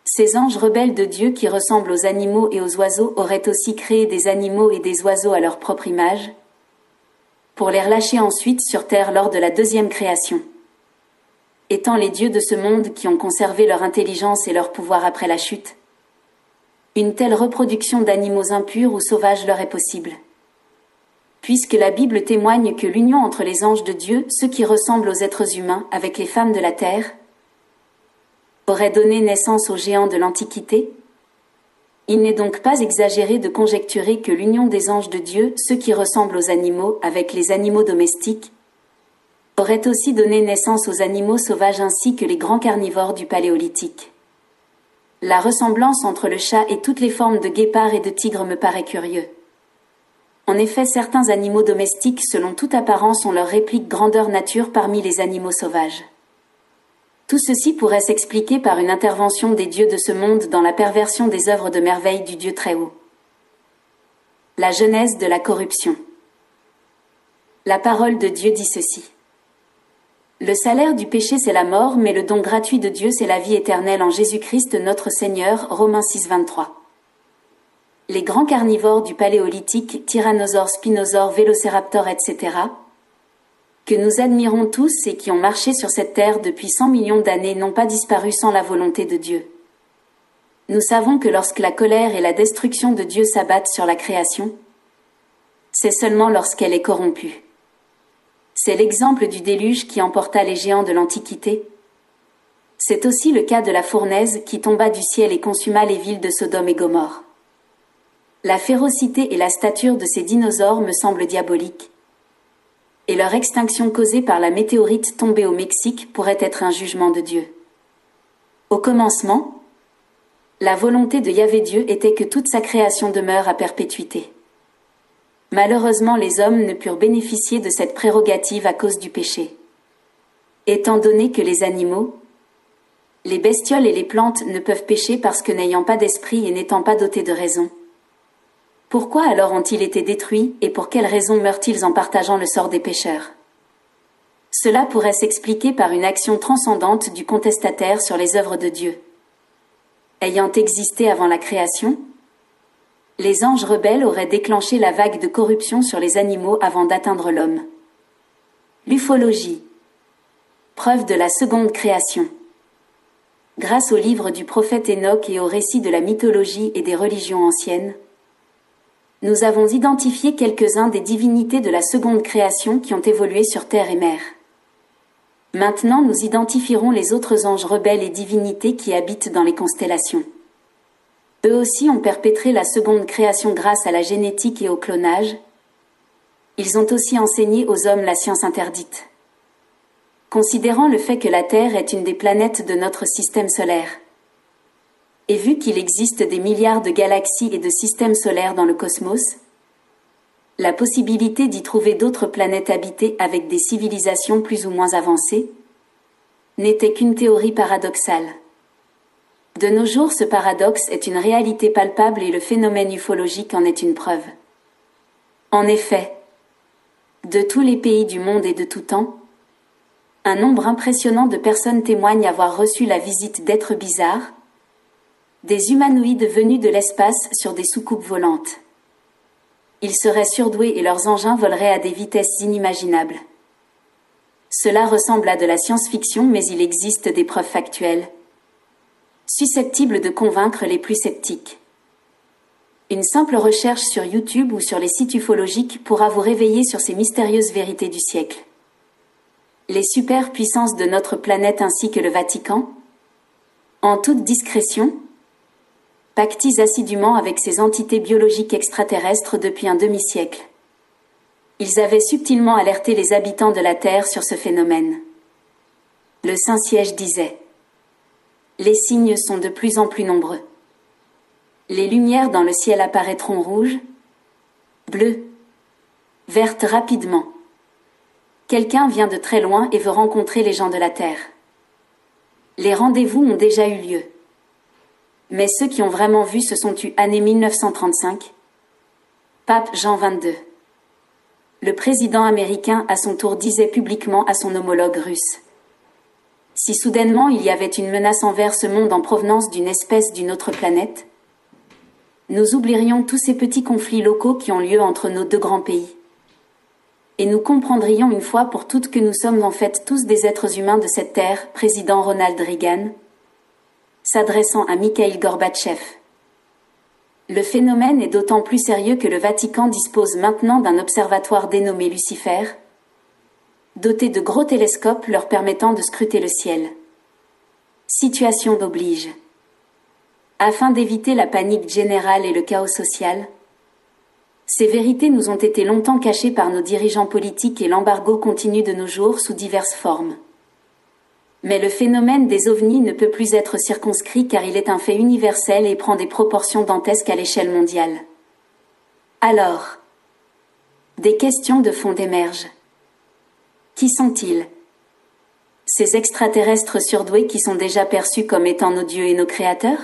ces anges rebelles de Dieu qui ressemblent aux animaux et aux oiseaux auraient aussi créé des animaux et des oiseaux à leur propre image, pour les relâcher ensuite sur terre lors de la deuxième création. étant les dieux de ce monde qui ont conservé leur intelligence et leur pouvoir après la chute. Une telle reproduction d'animaux impurs ou sauvages leur est possible. Puisque la Bible témoigne que l'union entre les anges de Dieu, ceux qui ressemblent aux êtres humains, avec les femmes de la terre, aurait donné naissance aux géants de l'Antiquité, il n'est donc pas exagéré de conjecturer que l'union des anges de Dieu, ceux qui ressemblent aux animaux, avec les animaux domestiques, aurait aussi donné naissance aux animaux sauvages ainsi que les grands carnivores du Paléolithique. La ressemblance entre le chat et toutes les formes de guépard et de tigre me paraît curieux. En effet, certains animaux domestiques, selon toute apparence, ont leur réplique grandeur nature parmi les animaux sauvages. Tout ceci pourrait s'expliquer par une intervention des dieux de ce monde dans la perversion des œuvres de merveille du Dieu Très-Haut. La genèse de la corruption. La parole de Dieu dit ceci. Le salaire du péché c'est la mort, mais le don gratuit de Dieu c'est la vie éternelle en Jésus-Christ notre Seigneur. Romains 6, 23. Les grands carnivores du Paléolithique, tyrannosaures, spinosaures, vélociraptors, etc., que nous admirons tous et qui ont marché sur cette terre depuis 100 millions d'années n'ont pas disparu sans la volonté de Dieu. Nous savons que lorsque la colère et la destruction de Dieu s'abattent sur la création, c'est seulement lorsqu'elle est corrompue. C'est l'exemple du déluge qui emporta les géants de l'Antiquité. C'est aussi le cas de la fournaise qui tomba du ciel et consuma les villes de Sodome et Gomorrhe. La férocité et la stature de ces dinosaures me semblent diaboliques. Et leur extinction causée par la météorite tombée au Mexique pourrait être un jugement de Dieu. Au commencement, la volonté de Yahvé Dieu était que toute sa création demeure à perpétuité. Malheureusement, les hommes ne purent bénéficier de cette prérogative à cause du péché. Étant donné que les animaux, les bestioles et les plantes ne peuvent pécher parce que n'ayant pas d'esprit et n'étant pas dotés de raison. Pourquoi alors ont-ils été détruits et pour quelles raisons meurent-ils en partageant le sort des pécheurs? Cela pourrait s'expliquer par une action transcendante du contestataire sur les œuvres de Dieu. Ayant existé avant la création, les anges rebelles auraient déclenché la vague de corruption sur les animaux avant d'atteindre l'homme. L'ufologie. Preuve de la seconde création. Grâce au livre du prophète Enoch et au récit de la mythologie et des religions anciennes, nous avons identifié quelques-uns des divinités de la seconde création qui ont évolué sur terre et mer. Maintenant, nous identifierons les autres anges rebelles et divinités qui habitent dans les constellations. Eux aussi ont perpétré la seconde création grâce à la génétique et au clonage. Ils ont aussi enseigné aux hommes la science interdite. Considérant le fait que la Terre est une des planètes de notre système solaire, et vu qu'il existe des milliards de galaxies et de systèmes solaires dans le cosmos, la possibilité d'y trouver d'autres planètes habitées avec des civilisations plus ou moins avancées n'était qu'une théorie paradoxale. De nos jours, ce paradoxe est une réalité palpable et le phénomène ufologique en est une preuve. En effet, de tous les pays du monde et de tout temps, un nombre impressionnant de personnes témoignent avoir reçu la visite d'êtres bizarres, des humanoïdes venus de l'espace sur des soucoupes volantes. Ils seraient surdoués et leurs engins voleraient à des vitesses inimaginables. Cela ressemble à de la science-fiction, mais il existe des preuves factuelles, susceptibles de convaincre les plus sceptiques. Une simple recherche sur YouTube ou sur les sites ufologiques pourra vous réveiller sur ces mystérieuses vérités du siècle. Les superpuissances de notre planète ainsi que le Vatican, en toute discrétion, pactisent assidûment avec ces entités biologiques extraterrestres depuis un demi-siècle. Ils avaient subtilement alerté les habitants de la Terre sur ce phénomène. Le Saint-Siège disait « Les signes sont de plus en plus nombreux. Les lumières dans le ciel apparaîtront rouges, bleues, vertes rapidement. Quelqu'un vient de très loin et veut rencontrer les gens de la Terre. Les rendez-vous ont déjà eu lieu. Mais ceux qui ont vraiment vu se sont tus année 1935. Pape Jean XXII. Le président américain à son tour disait publiquement à son homologue russe. Si soudainement il y avait une menace envers ce monde en provenance d'une espèce d'une autre planète, nous oublierions tous ces petits conflits locaux qui ont lieu entre nos deux grands pays. Et nous comprendrions une fois pour toutes que nous sommes en fait tous des êtres humains de cette terre, président Ronald Reagan, s'adressant à Mikhaïl Gorbatchev. Le phénomène est d'autant plus sérieux que le Vatican dispose maintenant d'un observatoire dénommé Lucifer, doté de gros télescopes leur permettant de scruter le ciel. Situation d'oblige. Afin d'éviter la panique générale et le chaos social, ces vérités nous ont été longtemps cachées par nos dirigeants politiques et l'embargo continue de nos jours sous diverses formes. Mais le phénomène des ovnis ne peut plus être circonscrit car il est un fait universel et prend des proportions dantesques à l'échelle mondiale. Alors, des questions de fond émergent. Qui sont-ils? Ces extraterrestres surdoués qui sont déjà perçus comme étant nos dieux et nos créateurs?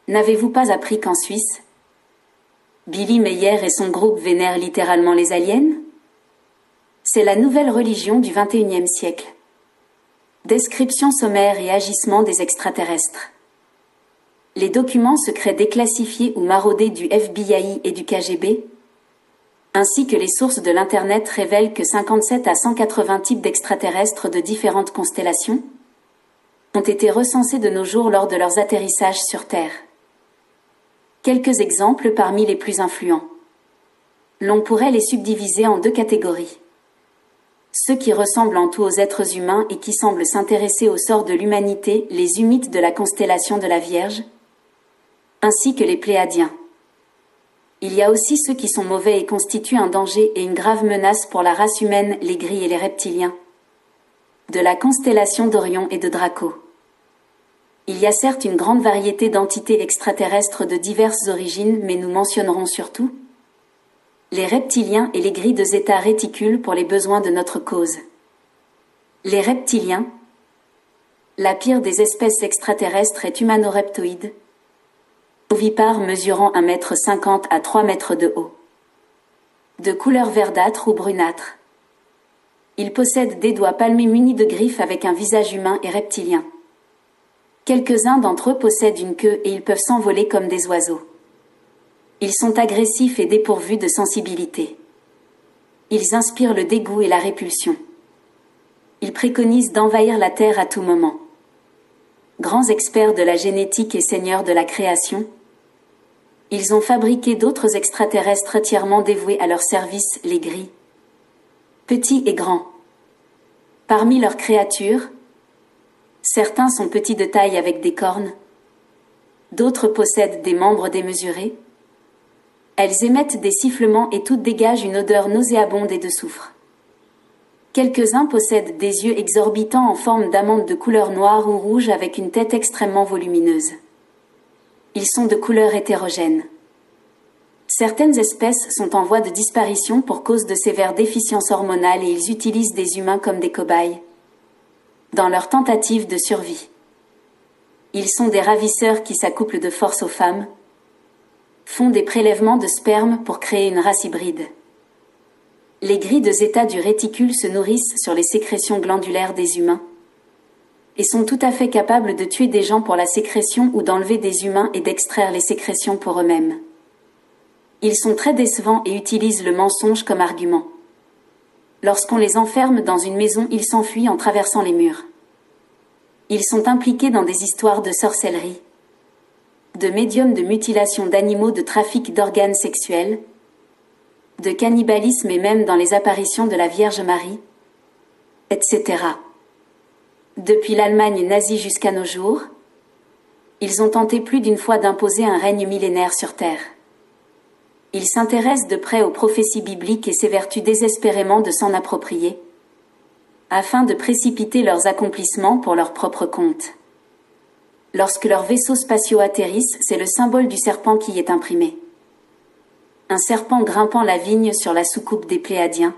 N'avez-vous pas appris qu'en Suisse, Billy Meyer et son groupe vénèrent littéralement les aliens? C'est la nouvelle religion du XXIe siècle. Description sommaire et agissement des extraterrestres. Les documents secrets déclassifiés ou maraudés du FBI et du KGB, ainsi que les sources de l'Internet révèlent que 57 à 180 types d'extraterrestres de différentes constellations ont été recensés de nos jours lors de leurs atterrissages sur Terre. Quelques exemples parmi les plus influents. L'on pourrait les subdiviser en deux catégories. Ceux qui ressemblent en tout aux êtres humains et qui semblent s'intéresser au sort de l'humanité, les humites de la constellation de la Vierge, ainsi que les Pléadiens. Il y a aussi ceux qui sont mauvais et constituent un danger et une grave menace pour la race humaine, les gris et les reptiliens, de la constellation d'Orion et de Draco. Il y a certes une grande variété d'entités extraterrestres de diverses origines, mais nous mentionnerons surtout les reptiliens et les gris de Zeta Reticuli pour les besoins de notre cause. Les reptiliens, la pire des espèces extraterrestres est humanoreptoïde, ovipare mesurant 1,50 m à 3 mètres de haut. De couleur verdâtre ou brunâtre. Ils possèdent des doigts palmés munis de griffes avec un visage humain et reptilien. Quelques-uns d'entre eux possèdent une queue et ils peuvent s'envoler comme des oiseaux. Ils sont agressifs et dépourvus de sensibilité. Ils inspirent le dégoût et la répulsion. Ils préconisent d'envahir la Terre à tout moment. Grands experts de la génétique et seigneurs de la création, ils ont fabriqué d'autres extraterrestres entièrement dévoués à leur service, les gris, petits et grands. Parmi leurs créatures, certains sont petits de taille avec des cornes, d'autres possèdent des membres démesurés. Elles émettent des sifflements et toutes dégagent une odeur nauséabonde et de soufre. Quelques-uns possèdent des yeux exorbitants en forme d'amande de couleur noire ou rouge avec une tête extrêmement volumineuse. Ils sont de couleur hétérogène. Certaines espèces sont en voie de disparition pour cause de sévères déficiences hormonales et ils utilisent des humains comme des cobayes dans leur tentative de survie. Ils sont des ravisseurs qui s'accouplent de force aux femmes, font des prélèvements de sperme pour créer une race hybride. Les gris de Zeta du réticule se nourrissent sur les sécrétions glandulaires des humains et sont tout à fait capables de tuer des gens pour la sécrétion ou d'enlever des humains et d'extraire les sécrétions pour eux-mêmes. Ils sont très décevants et utilisent le mensonge comme argument. Lorsqu'on les enferme dans une maison, ils s'enfuient en traversant les murs. Ils sont impliqués dans des histoires de sorcellerie, de médiums de mutilation d'animaux, de trafic d'organes sexuels, de cannibalisme et même dans les apparitions de la Vierge Marie, etc. Depuis l'Allemagne nazie jusqu'à nos jours, ils ont tenté plus d'une fois d'imposer un règne millénaire sur Terre. Ils s'intéressent de près aux prophéties bibliques et s'évertuent désespérément de s'en approprier, afin de précipiter leurs accomplissements pour leur propre compte. Lorsque leurs vaisseaux spatiaux atterrissent, c'est le symbole du serpent qui y est imprimé. Un serpent grimpant la vigne sur la soucoupe des Pléadiens,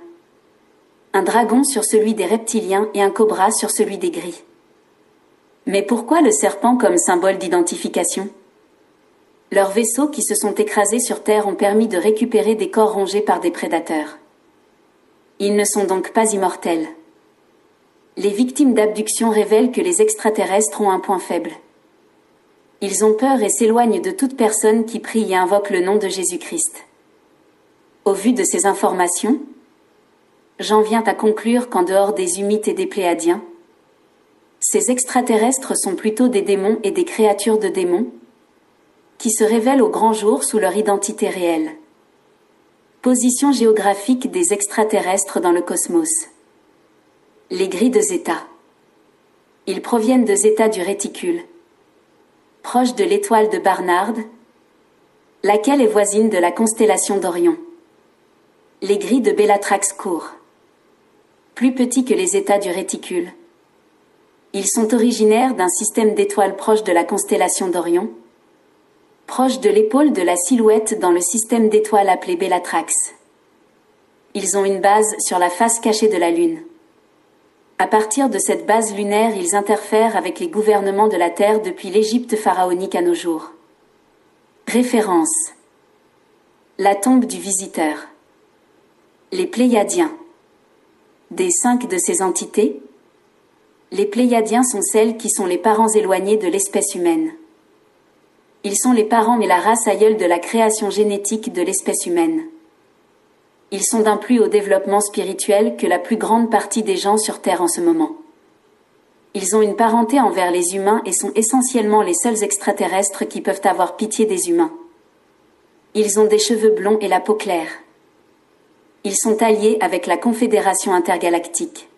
un dragon sur celui des reptiliens et un cobra sur celui des gris. Mais pourquoi le serpent comme symbole d'identification? Leurs vaisseaux qui se sont écrasés sur Terre ont permis de récupérer des corps rongés par des prédateurs. Ils ne sont donc pas immortels. Les victimes d'abduction révèlent que les extraterrestres ont un point faible. Ils ont peur et s'éloignent de toute personne qui prie et invoque le nom de Jésus-Christ. Au vu de ces informations, J'en viens à conclure qu'en dehors des Humites et des Pléiadiens, ces extraterrestres sont plutôt des démons et des créatures de démons, qui se révèlent au grand jour sous leur identité réelle. Position géographique des extraterrestres dans le cosmos. Les grilles de Zeta. Ils proviennent de Zeta du réticule, proche de l'étoile de Barnard, laquelle est voisine de la constellation d'Orion. Les grilles de Bellatrix courent, plus petits que les états du réticule. Ils sont originaires d'un système d'étoiles proche de la constellation d'Orion, proche de l'épaule de la silhouette dans le système d'étoiles appelé Bellatrix. Ils ont une base sur la face cachée de la Lune. À partir de cette base lunaire, ils interfèrent avec les gouvernements de la Terre depuis l'Égypte pharaonique à nos jours. Référence. La tombe du visiteur. Les Pléiadiens. Des 5 de ces entités, les Pléiadiens sont celles qui sont les parents éloignés de l'espèce humaine. Ils sont les parents et la race aïeule de la création génétique de l'espèce humaine. Ils sont d'un plus haut développement spirituel que la plus grande partie des gens sur Terre en ce moment. Ils ont une parenté envers les humains et sont essentiellement les seuls extraterrestres qui peuvent avoir pitié des humains. Ils ont des cheveux blonds et la peau claire. Ils sont alliés avec la Confédération intergalactique.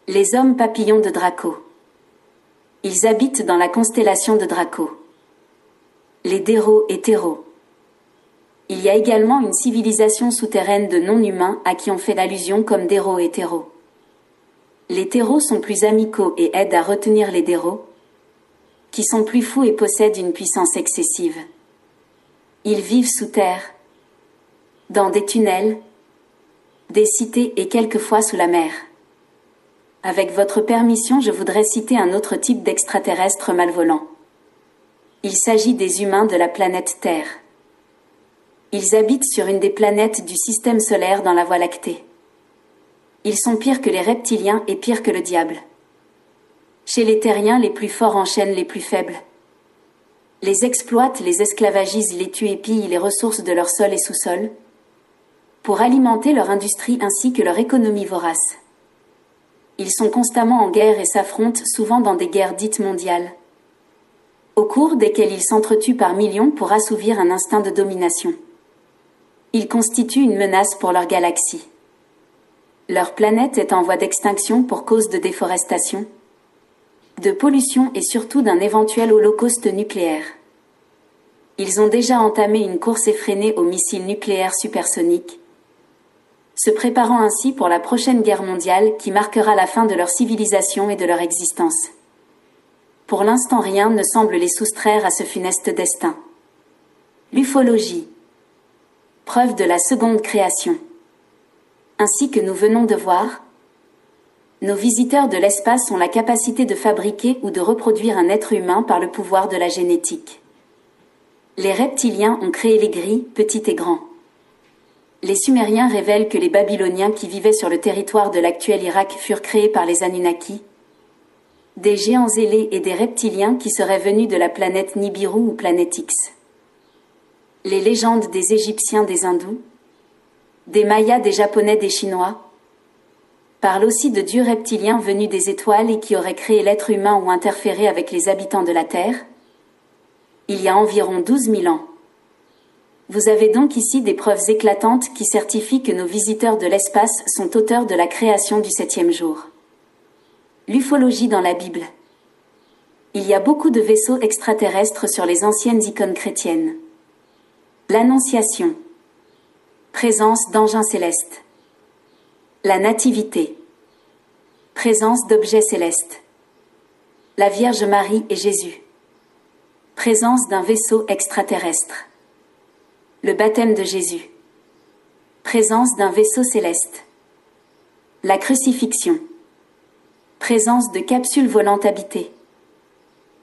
Les hommes papillons de Draco. Ils habitent dans la constellation de Draco. Les Déros et Terros. Il y a également une civilisation souterraine de non-humains à qui on fait l'allusion comme Déros et Terros. Les Terros sont plus amicaux et aident à retenir les Déros, qui sont plus fous et possèdent une puissance excessive. Ils vivent sous terre, dans des tunnels, des cités et quelquefois sous la mer. Avec votre permission, je voudrais citer un autre type d'extraterrestre malvolant. Il s'agit des humains de la planète Terre. Ils habitent sur une des planètes du système solaire dans la Voie lactée. Ils sont pires que les reptiliens et pires que le diable. Chez les terriens, les plus forts enchaînent les plus faibles. Les exploitent, les esclavagisent, les tuent et pillent les ressources de leur sol et sous-sol, pour alimenter leur industrie ainsi que leur économie vorace. Ils sont constamment en guerre et s'affrontent souvent dans des guerres dites mondiales, au cours desquelles ils s'entretuent par millions pour assouvir un instinct de domination. Ils constituent une menace pour leur galaxie. Leur planète est en voie d'extinction pour cause de déforestation, de pollution et surtout d'un éventuel holocauste nucléaire. Ils ont déjà entamé une course effrénée aux missiles nucléaires supersoniques, se préparant ainsi pour la prochaine guerre mondiale qui marquera la fin de leur civilisation et de leur existence. Pour l'instant, rien ne semble les soustraire à ce funeste destin. L'ufologie. Preuve de la seconde création. Ainsi que nous venons de voir, nos visiteurs de l'espace ont la capacité de fabriquer ou de reproduire un être humain par le pouvoir de la génétique. Les reptiliens ont créé les gris, petits et grands. Les Sumériens révèlent que les Babyloniens qui vivaient sur le territoire de l'actuel Irak furent créés par les Anunnaki, des géants ailés et des reptiliens qui seraient venus de la planète Nibiru ou planète X. Les légendes des Égyptiens, des Hindous, des Mayas, des Japonais, des Chinois, parlent aussi de dieux reptiliens venus des étoiles et qui auraient créé l'être humain ou interféré avec les habitants de la Terre, il y a environ 12 000 ans. Vous avez donc ici des preuves éclatantes qui certifient que nos visiteurs de l'espace sont auteurs de la création du 7e jour. L'ufologie dans la Bible. Il y a beaucoup de vaisseaux extraterrestres sur les anciennes icônes chrétiennes. L'Annonciation. Présence d'engins célestes. La Nativité. Présence d'objets célestes. La Vierge Marie et Jésus. Présence d'un vaisseau extraterrestre. Le baptême de Jésus. Présence d'un vaisseau céleste. La crucifixion. Présence de capsules volantes habitées.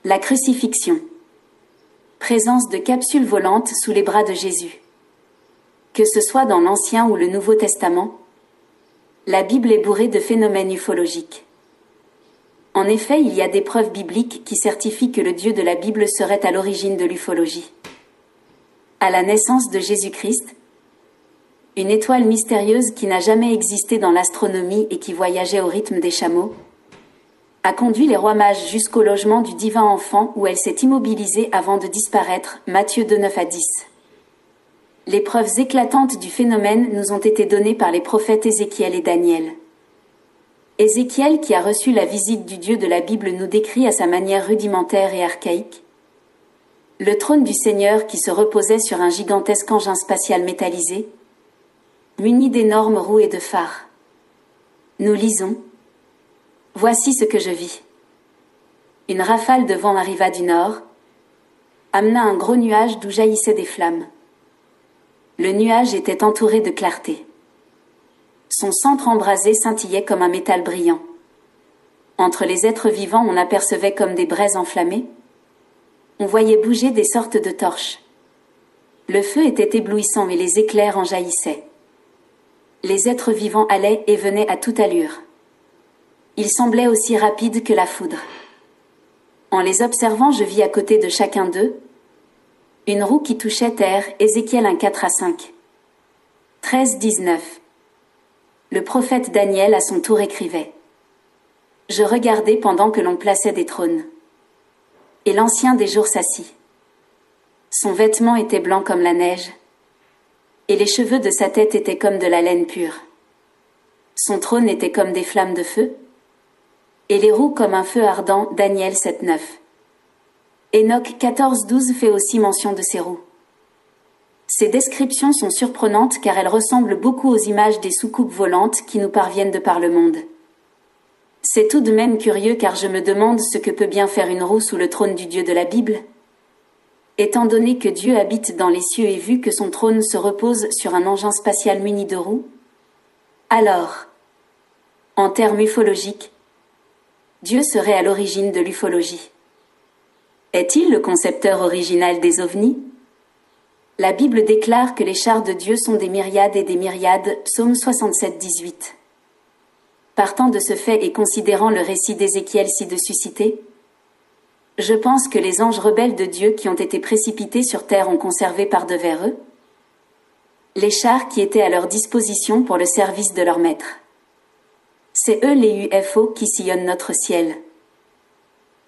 La crucifixion. Présence de capsules volantes sous les bras de Jésus. Que ce soit dans l'Ancien ou le Nouveau Testament, la Bible est bourrée de phénomènes ufologiques. En effet, il y a des preuves bibliques qui certifient que le Dieu de la Bible serait à l'origine de l'ufologie. À la naissance de Jésus-Christ, Une étoile mystérieuse qui n'a jamais existé dans l'astronomie et qui voyageait au rythme des chameaux, a conduit les rois mages jusqu'au logement du divin enfant où elle s'est immobilisée avant de disparaître, Matthieu 2, 9 à 10. Les preuves éclatantes du phénomène nous ont été données par les prophètes Ézéchiel et Daniel. Ézéchiel, qui a reçu la visite du Dieu de la Bible, nous décrit à sa manière rudimentaire et archaïque le trône du Seigneur qui se reposait sur un gigantesque engin spatial métallisé, muni d'énormes roues et de phares. Nous lisons « Voici ce que je vis. Une rafale de vent arriva du nord, amena un gros nuage d'où jaillissaient des flammes. Le nuage était entouré de clarté. Son centre embrasé scintillait comme un métal brillant. Entre les êtres vivants, on apercevait comme des braises enflammées. On voyait bouger des sortes de torches. Le feu était éblouissant et les éclairs en jaillissaient. Les êtres vivants allaient et venaient à toute allure. Ils semblaient aussi rapides que la foudre. En les observant, je vis à côté de chacun d'eux une roue qui touchait terre, Ézéchiel 1, 4 à 5. 13, 19. Le prophète Daniel à son tour écrivait « Je regardais pendant que l'on plaçait des trônes. Et l'ancien des jours s'assit. Son vêtement était blanc comme la neige, et les cheveux de sa tête étaient comme de la laine pure. Son trône était comme des flammes de feu, et les roues comme un feu ardent. Daniel 7, 9. Enoch 14, 12 fait aussi mention de ces roues. Ces descriptions sont surprenantes car elles ressemblent beaucoup aux images des soucoupes volantes qui nous parviennent de par le monde. C'est tout de même curieux car je me demande ce que peut bien faire une roue sous le trône du Dieu de la Bible. Étant donné que Dieu habite dans les cieux et vu que son trône se repose sur un engin spatial muni de roues, alors, en termes ufologiques, Dieu serait à l'origine de l'ufologie. Est-il le concepteur original des ovnis? La Bible déclare que les chars de Dieu sont des myriades et des myriades, Psaume 67, 18. Partant de ce fait et considérant le récit d'Ézéchiel ci-dessus cité, je pense que les anges rebelles de Dieu qui ont été précipités sur terre ont conservé par devers eux les chars qui étaient à leur disposition pour le service de leur maître. C'est eux les UFO qui sillonnent notre ciel.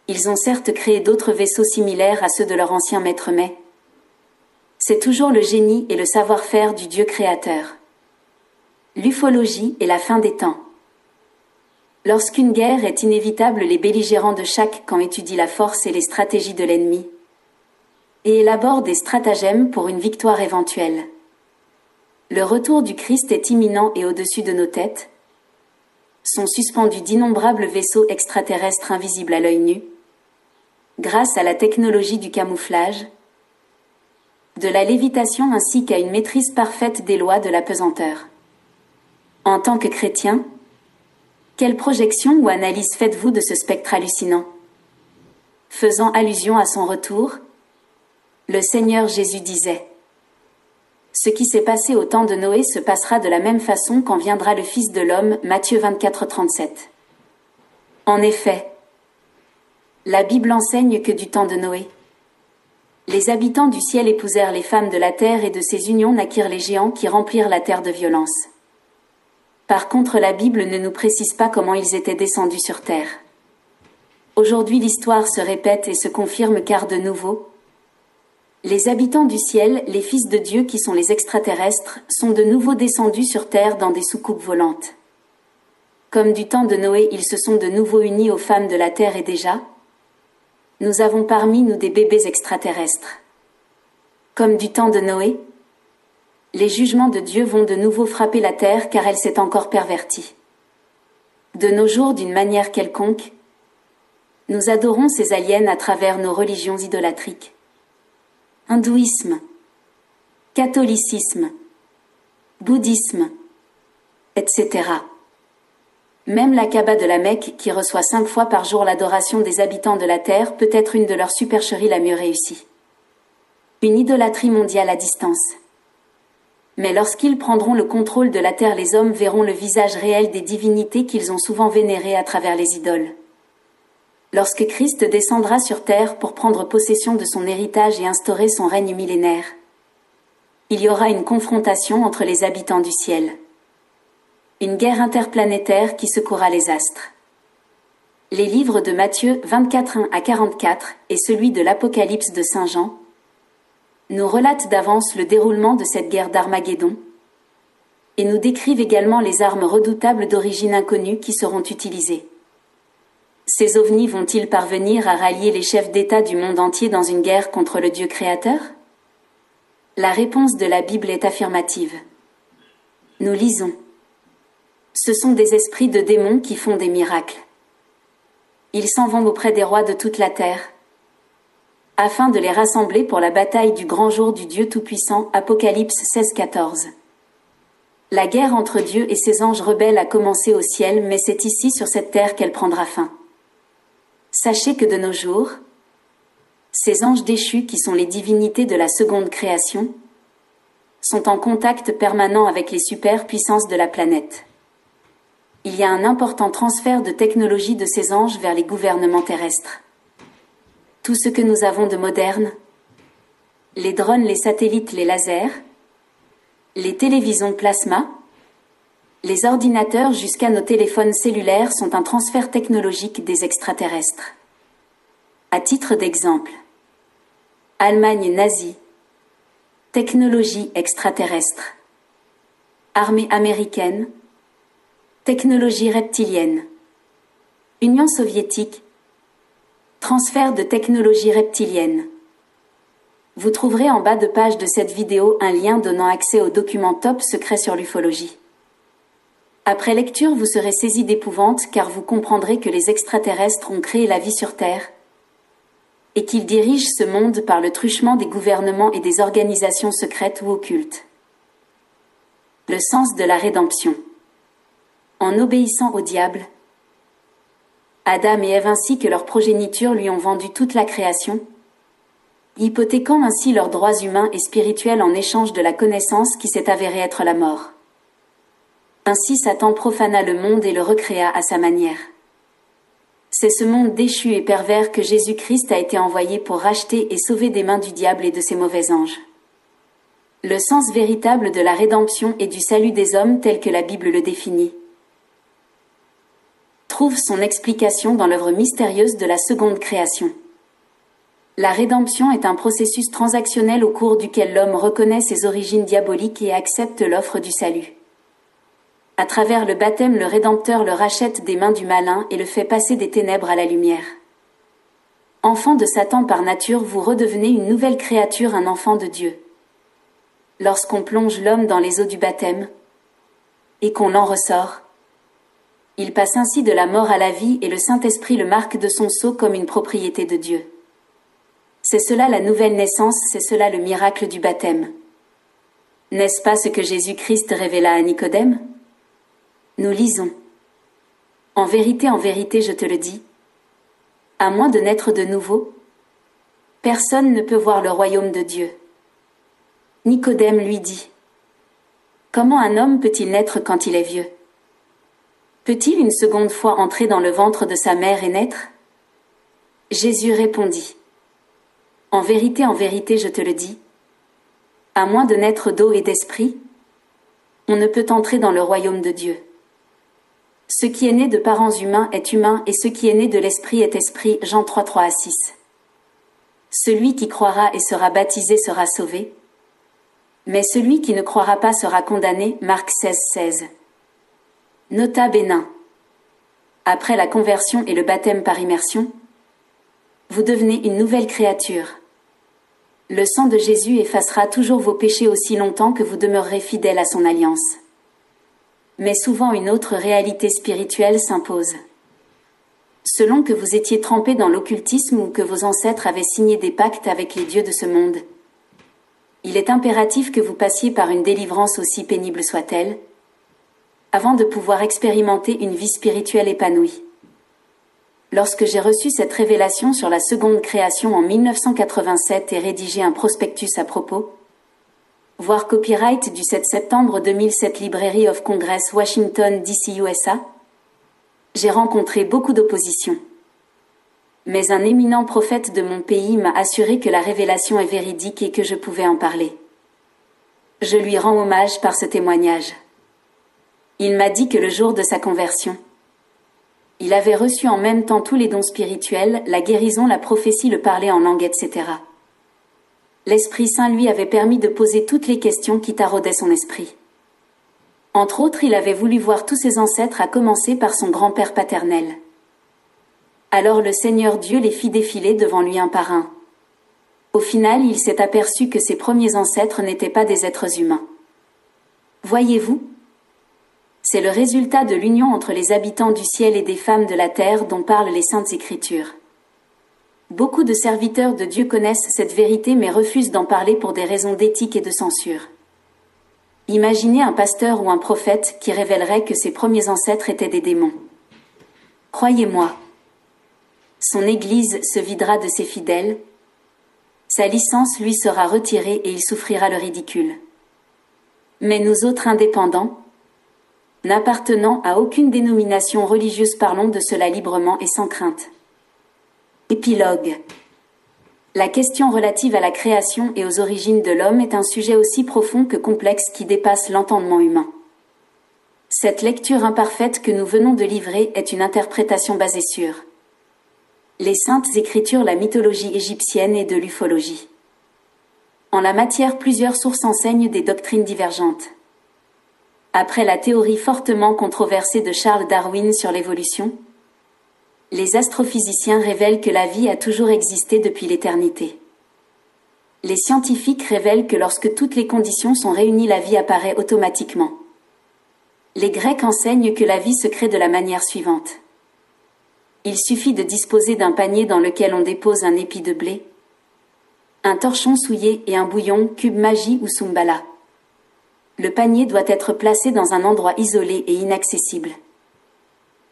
Ils ont certes créé d'autres vaisseaux similaires à ceux de leur ancien maître, mais c'est toujours le génie et le savoir-faire du Dieu créateur. L'ufologie est la fin des temps. Lorsqu'une guerre est inévitable, les belligérants de chaque camp étudient la force et les stratégies de l'ennemi et élaborent des stratagèmes pour une victoire éventuelle. Le retour du Christ est imminent et au-dessus de nos têtes sont suspendus d'innombrables vaisseaux extraterrestres invisibles à l'œil nu, grâce à la technologie du camouflage, de la lévitation ainsi qu'à une maîtrise parfaite des lois de la pesanteur. En tant que chrétien, quelle projection ou analyse faites-vous de ce spectre hallucinant? Faisant allusion à son retour, le Seigneur Jésus disait « Ce qui s'est passé au temps de Noé se passera de la même façon quand viendra le Fils de l'homme » Matthieu 24, 37. En effet, la Bible enseigne que du temps de Noé, les habitants du ciel épousèrent les femmes de la terre et de ces unions naquirent les géants qui remplirent la terre de violence. Par contre, la Bible ne nous précise pas comment ils étaient descendus sur terre. Aujourd'hui, l'histoire se répète et se confirme car de nouveau, les habitants du ciel, les fils de Dieu qui sont les extraterrestres, sont de nouveau descendus sur terre dans des soucoupes volantes. Comme du temps de Noé, ils se sont de nouveau unis aux femmes de la terre et déjà, nous avons parmi nous des bébés extraterrestres. Comme du temps de Noé, les jugements de Dieu vont de nouveau frapper la terre car elle s'est encore pervertie. De nos jours, d'une manière quelconque, nous adorons ces aliens à travers nos religions idolâtriques. Hindouisme, catholicisme, bouddhisme, etc. Même la Kaaba de la Mecque, qui reçoit 5 fois par jour l'adoration des habitants de la terre, peut être une de leurs supercheries la mieux réussie. Une idolâtrie mondiale à distance. Mais lorsqu'ils prendront le contrôle de la terre, les hommes verront le visage réel des divinités qu'ils ont souvent vénérées à travers les idoles. Lorsque Christ descendra sur terre pour prendre possession de son héritage et instaurer son règne millénaire, Il y aura une confrontation entre les habitants du ciel. Une guerre interplanétaire qui secouera les astres. Les livres de Matthieu 24:1 à 44 et celui de l'Apocalypse de Saint Jean nous relatent d'avance le déroulement de cette guerre d'Armageddon et nous décrivent également les armes redoutables d'origine inconnue qui seront utilisées. Ces ovnis vont-ils parvenir à rallier les chefs d'État du monde entier dans une guerre contre le Dieu créateur? La réponse de la Bible est affirmative. Nous lisons. Ce sont des esprits de démons qui font des miracles. Ils s'en vont auprès des rois de toute la terre, afin de les rassembler pour la bataille du grand jour du Dieu Tout-Puissant, Apocalypse 16:14. La guerre entre Dieu et ses anges rebelles a commencé au ciel, mais c'est ici sur cette terre qu'elle prendra fin. Sachez que de nos jours, ces anges déchus qui sont les divinités de la seconde création sont en contact permanent avec les superpuissances de la planète. Il y a un important transfert de technologie de ces anges vers les gouvernements terrestres. Tout ce que nous avons de moderne, les drones, les satellites, les lasers, les télévisions plasma, les ordinateurs jusqu'à nos téléphones cellulaires sont un transfert technologique des extraterrestres. À titre d'exemple, Allemagne nazie, technologie extraterrestre. Armée américaine, technologie reptilienne. Union soviétique, transfert de technologie reptilienne. Vous trouverez en bas de page de cette vidéo un lien donnant accès au document top secret sur l'ufologie. Après lecture, vous serez saisi d'épouvante car vous comprendrez que les extraterrestres ont créé la vie sur Terre et qu'ils dirigent ce monde par le truchement des gouvernements et des organisations secrètes ou occultes. Le sens de la rédemption. En obéissant au diable, Adam et Ève ainsi que leur progéniture lui ont vendu toute la création, hypothéquant ainsi leurs droits humains et spirituels en échange de la connaissance qui s'est avérée être la mort. Ainsi Satan profana le monde et le recréa à sa manière. C'est ce monde déchu et pervers que Jésus-Christ a été envoyé pour racheter et sauver des mains du diable et de ses mauvais anges. Le sens véritable de la rédemption et du salut des hommes tel que la Bible le définit trouve son explication dans l'œuvre mystérieuse de la seconde création. La rédemption est un processus transactionnel au cours duquel l'homme reconnaît ses origines diaboliques et accepte l'offre du salut. À travers le baptême, le Rédempteur le rachète des mains du malin et le fait passer des ténèbres à la lumière. Enfant de Satan par nature, vous redevenez une nouvelle créature, un enfant de Dieu. Lorsqu'on plonge l'homme dans les eaux du baptême et qu'on en ressort, il passe ainsi de la mort à la vie et le Saint-Esprit le marque de son sceau comme une propriété de Dieu. C'est cela la nouvelle naissance, c'est cela le miracle du baptême. N'est-ce pas ce que Jésus-Christ révéla à Nicodème? Nous lisons. En vérité, je te le dis, à moins de naître de nouveau, personne ne peut voir le royaume de Dieu. Nicodème lui dit, comment un homme peut-il naître quand il est vieux? Peut-il une seconde fois entrer dans le ventre de sa mère et naître? Jésus répondit, en vérité, je te le dis, à moins de naître d'eau et d'esprit, on ne peut entrer dans le royaume de Dieu. Ce qui est né de parents humains est humain et ce qui est né de l'esprit est esprit. Jean 3:3-6. Celui qui croira et sera baptisé sera sauvé, mais celui qui ne croira pas sera condamné. Marc 16:16. Nota bene. Après la conversion et le baptême par immersion, vous devenez une nouvelle créature. Le sang de Jésus effacera toujours vos péchés aussi longtemps que vous demeurerez fidèle à son alliance. Mais souvent une autre réalité spirituelle s'impose. Selon que vous étiez trempé dans l'occultisme ou que vos ancêtres avaient signé des pactes avec les dieux de ce monde, il est impératif que vous passiez par une délivrance aussi pénible soit-elle, avant de pouvoir expérimenter une vie spirituelle épanouie. Lorsque j'ai reçu cette révélation sur la seconde création en 1987 et rédigé un prospectus à propos, voir copyright du 7 septembre 2007 Library of Congress Washington DC USA, j'ai rencontré beaucoup d'opposition. Mais un éminent prophète de mon pays m'a assuré que la révélation est véridique et que je pouvais en parler. Je lui rends hommage par ce témoignage. Il m'a dit que le jour de sa conversion, il avait reçu en même temps tous les dons spirituels, la guérison, la prophétie, le parler en langue, etc. L'Esprit Saint lui avait permis de poser toutes les questions qui taraudaient son esprit. Entre autres, il avait voulu voir tous ses ancêtres, à commencer par son grand-père paternel. Alors le Seigneur Dieu les fit défiler devant lui un par un. Au final, il s'est aperçu que ses premiers ancêtres n'étaient pas des êtres humains. Voyez-vous ? C'est le résultat de l'union entre les habitants du ciel et des femmes de la terre dont parlent les Saintes Écritures. Beaucoup de serviteurs de Dieu connaissent cette vérité mais refusent d'en parler pour des raisons d'éthique et de censure. Imaginez un pasteur ou un prophète qui révélerait que ses premiers ancêtres étaient des démons. Croyez-moi, son Église se videra de ses fidèles, sa licence lui sera retirée et il souffrira le ridicule. Mais nous autres indépendants, n'appartenant à aucune dénomination religieuse, parlons de cela librement et sans crainte. Épilogue. La question relative à la création et aux origines de l'homme est un sujet aussi profond que complexe qui dépasse l'entendement humain. Cette lecture imparfaite que nous venons de livrer est une interprétation basée sur les Saintes Écritures, la mythologie égyptienne et de l'ufologie. En la matière, plusieurs sources enseignent des doctrines divergentes. Après la théorie fortement controversée de Charles Darwin sur l'évolution, les astrophysiciens révèlent que la vie a toujours existé depuis l'éternité. Les scientifiques révèlent que lorsque toutes les conditions sont réunies, la vie apparaît automatiquement. Les Grecs enseignent que la vie se crée de la manière suivante. Il suffit de disposer d'un panier dans lequel on dépose un épi de blé, un torchon souillé et un bouillon, cube magie ou sumbala. Le panier doit être placé dans un endroit isolé et inaccessible.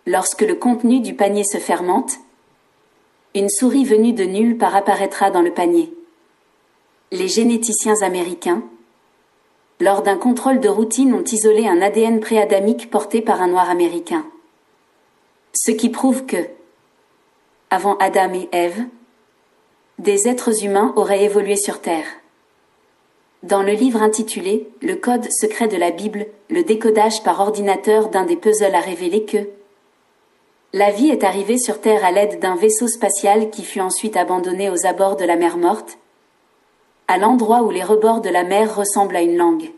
Lorsque le contenu du panier se fermente, une souris venue de nulle part apparaîtra dans le panier. Les généticiens américains, lors d'un contrôle de routine, ont isolé un ADN pré-adamique porté par un noir américain. Ce qui prouve que, avant Adam et Ève, des êtres humains auraient évolué sur Terre. Dans le livre intitulé « Le code secret de la Bible, le décodage par ordinateur d'un des puzzles a révélé que la vie est arrivée sur Terre à l'aide d'un vaisseau spatial qui fut ensuite abandonné aux abords de la mer Morte, à l'endroit où les rebords de la mer ressemblent à une langue.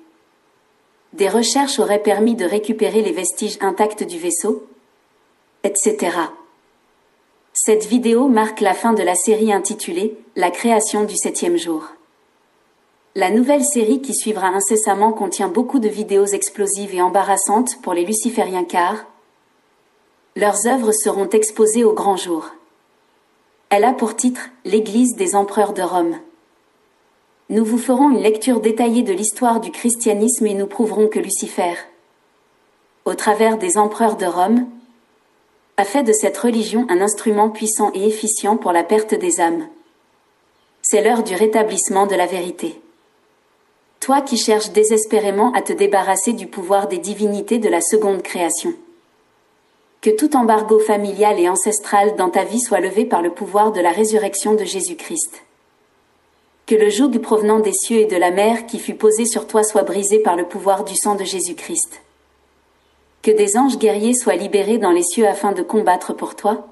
Des recherches auraient permis de récupérer les vestiges intacts du vaisseau, etc. Cette vidéo marque la fin de la série intitulée « La création du 7e jour ». La nouvelle série qui suivra incessamment contient beaucoup de vidéos explosives et embarrassantes pour les lucifériens car leurs œuvres seront exposées au grand jour. Elle a pour titre « L'Église des empereurs de Rome ». Nous vous ferons une lecture détaillée de l'histoire du christianisme et nous prouverons que Lucifer, au travers des empereurs de Rome, a fait de cette religion un instrument puissant et efficient pour la perte des âmes. C'est l'heure du rétablissement de la vérité. Toi qui cherches désespérément à te débarrasser du pouvoir des divinités de la seconde création. Que tout embargo familial et ancestral dans ta vie soit levé par le pouvoir de la résurrection de Jésus-Christ. Que le joug provenant des cieux et de la mer qui fut posé sur toi soit brisé par le pouvoir du sang de Jésus-Christ. Que des anges guerriers soient libérés dans les cieux afin de combattre pour toi.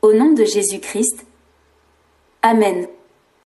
Au nom de Jésus-Christ. Amen.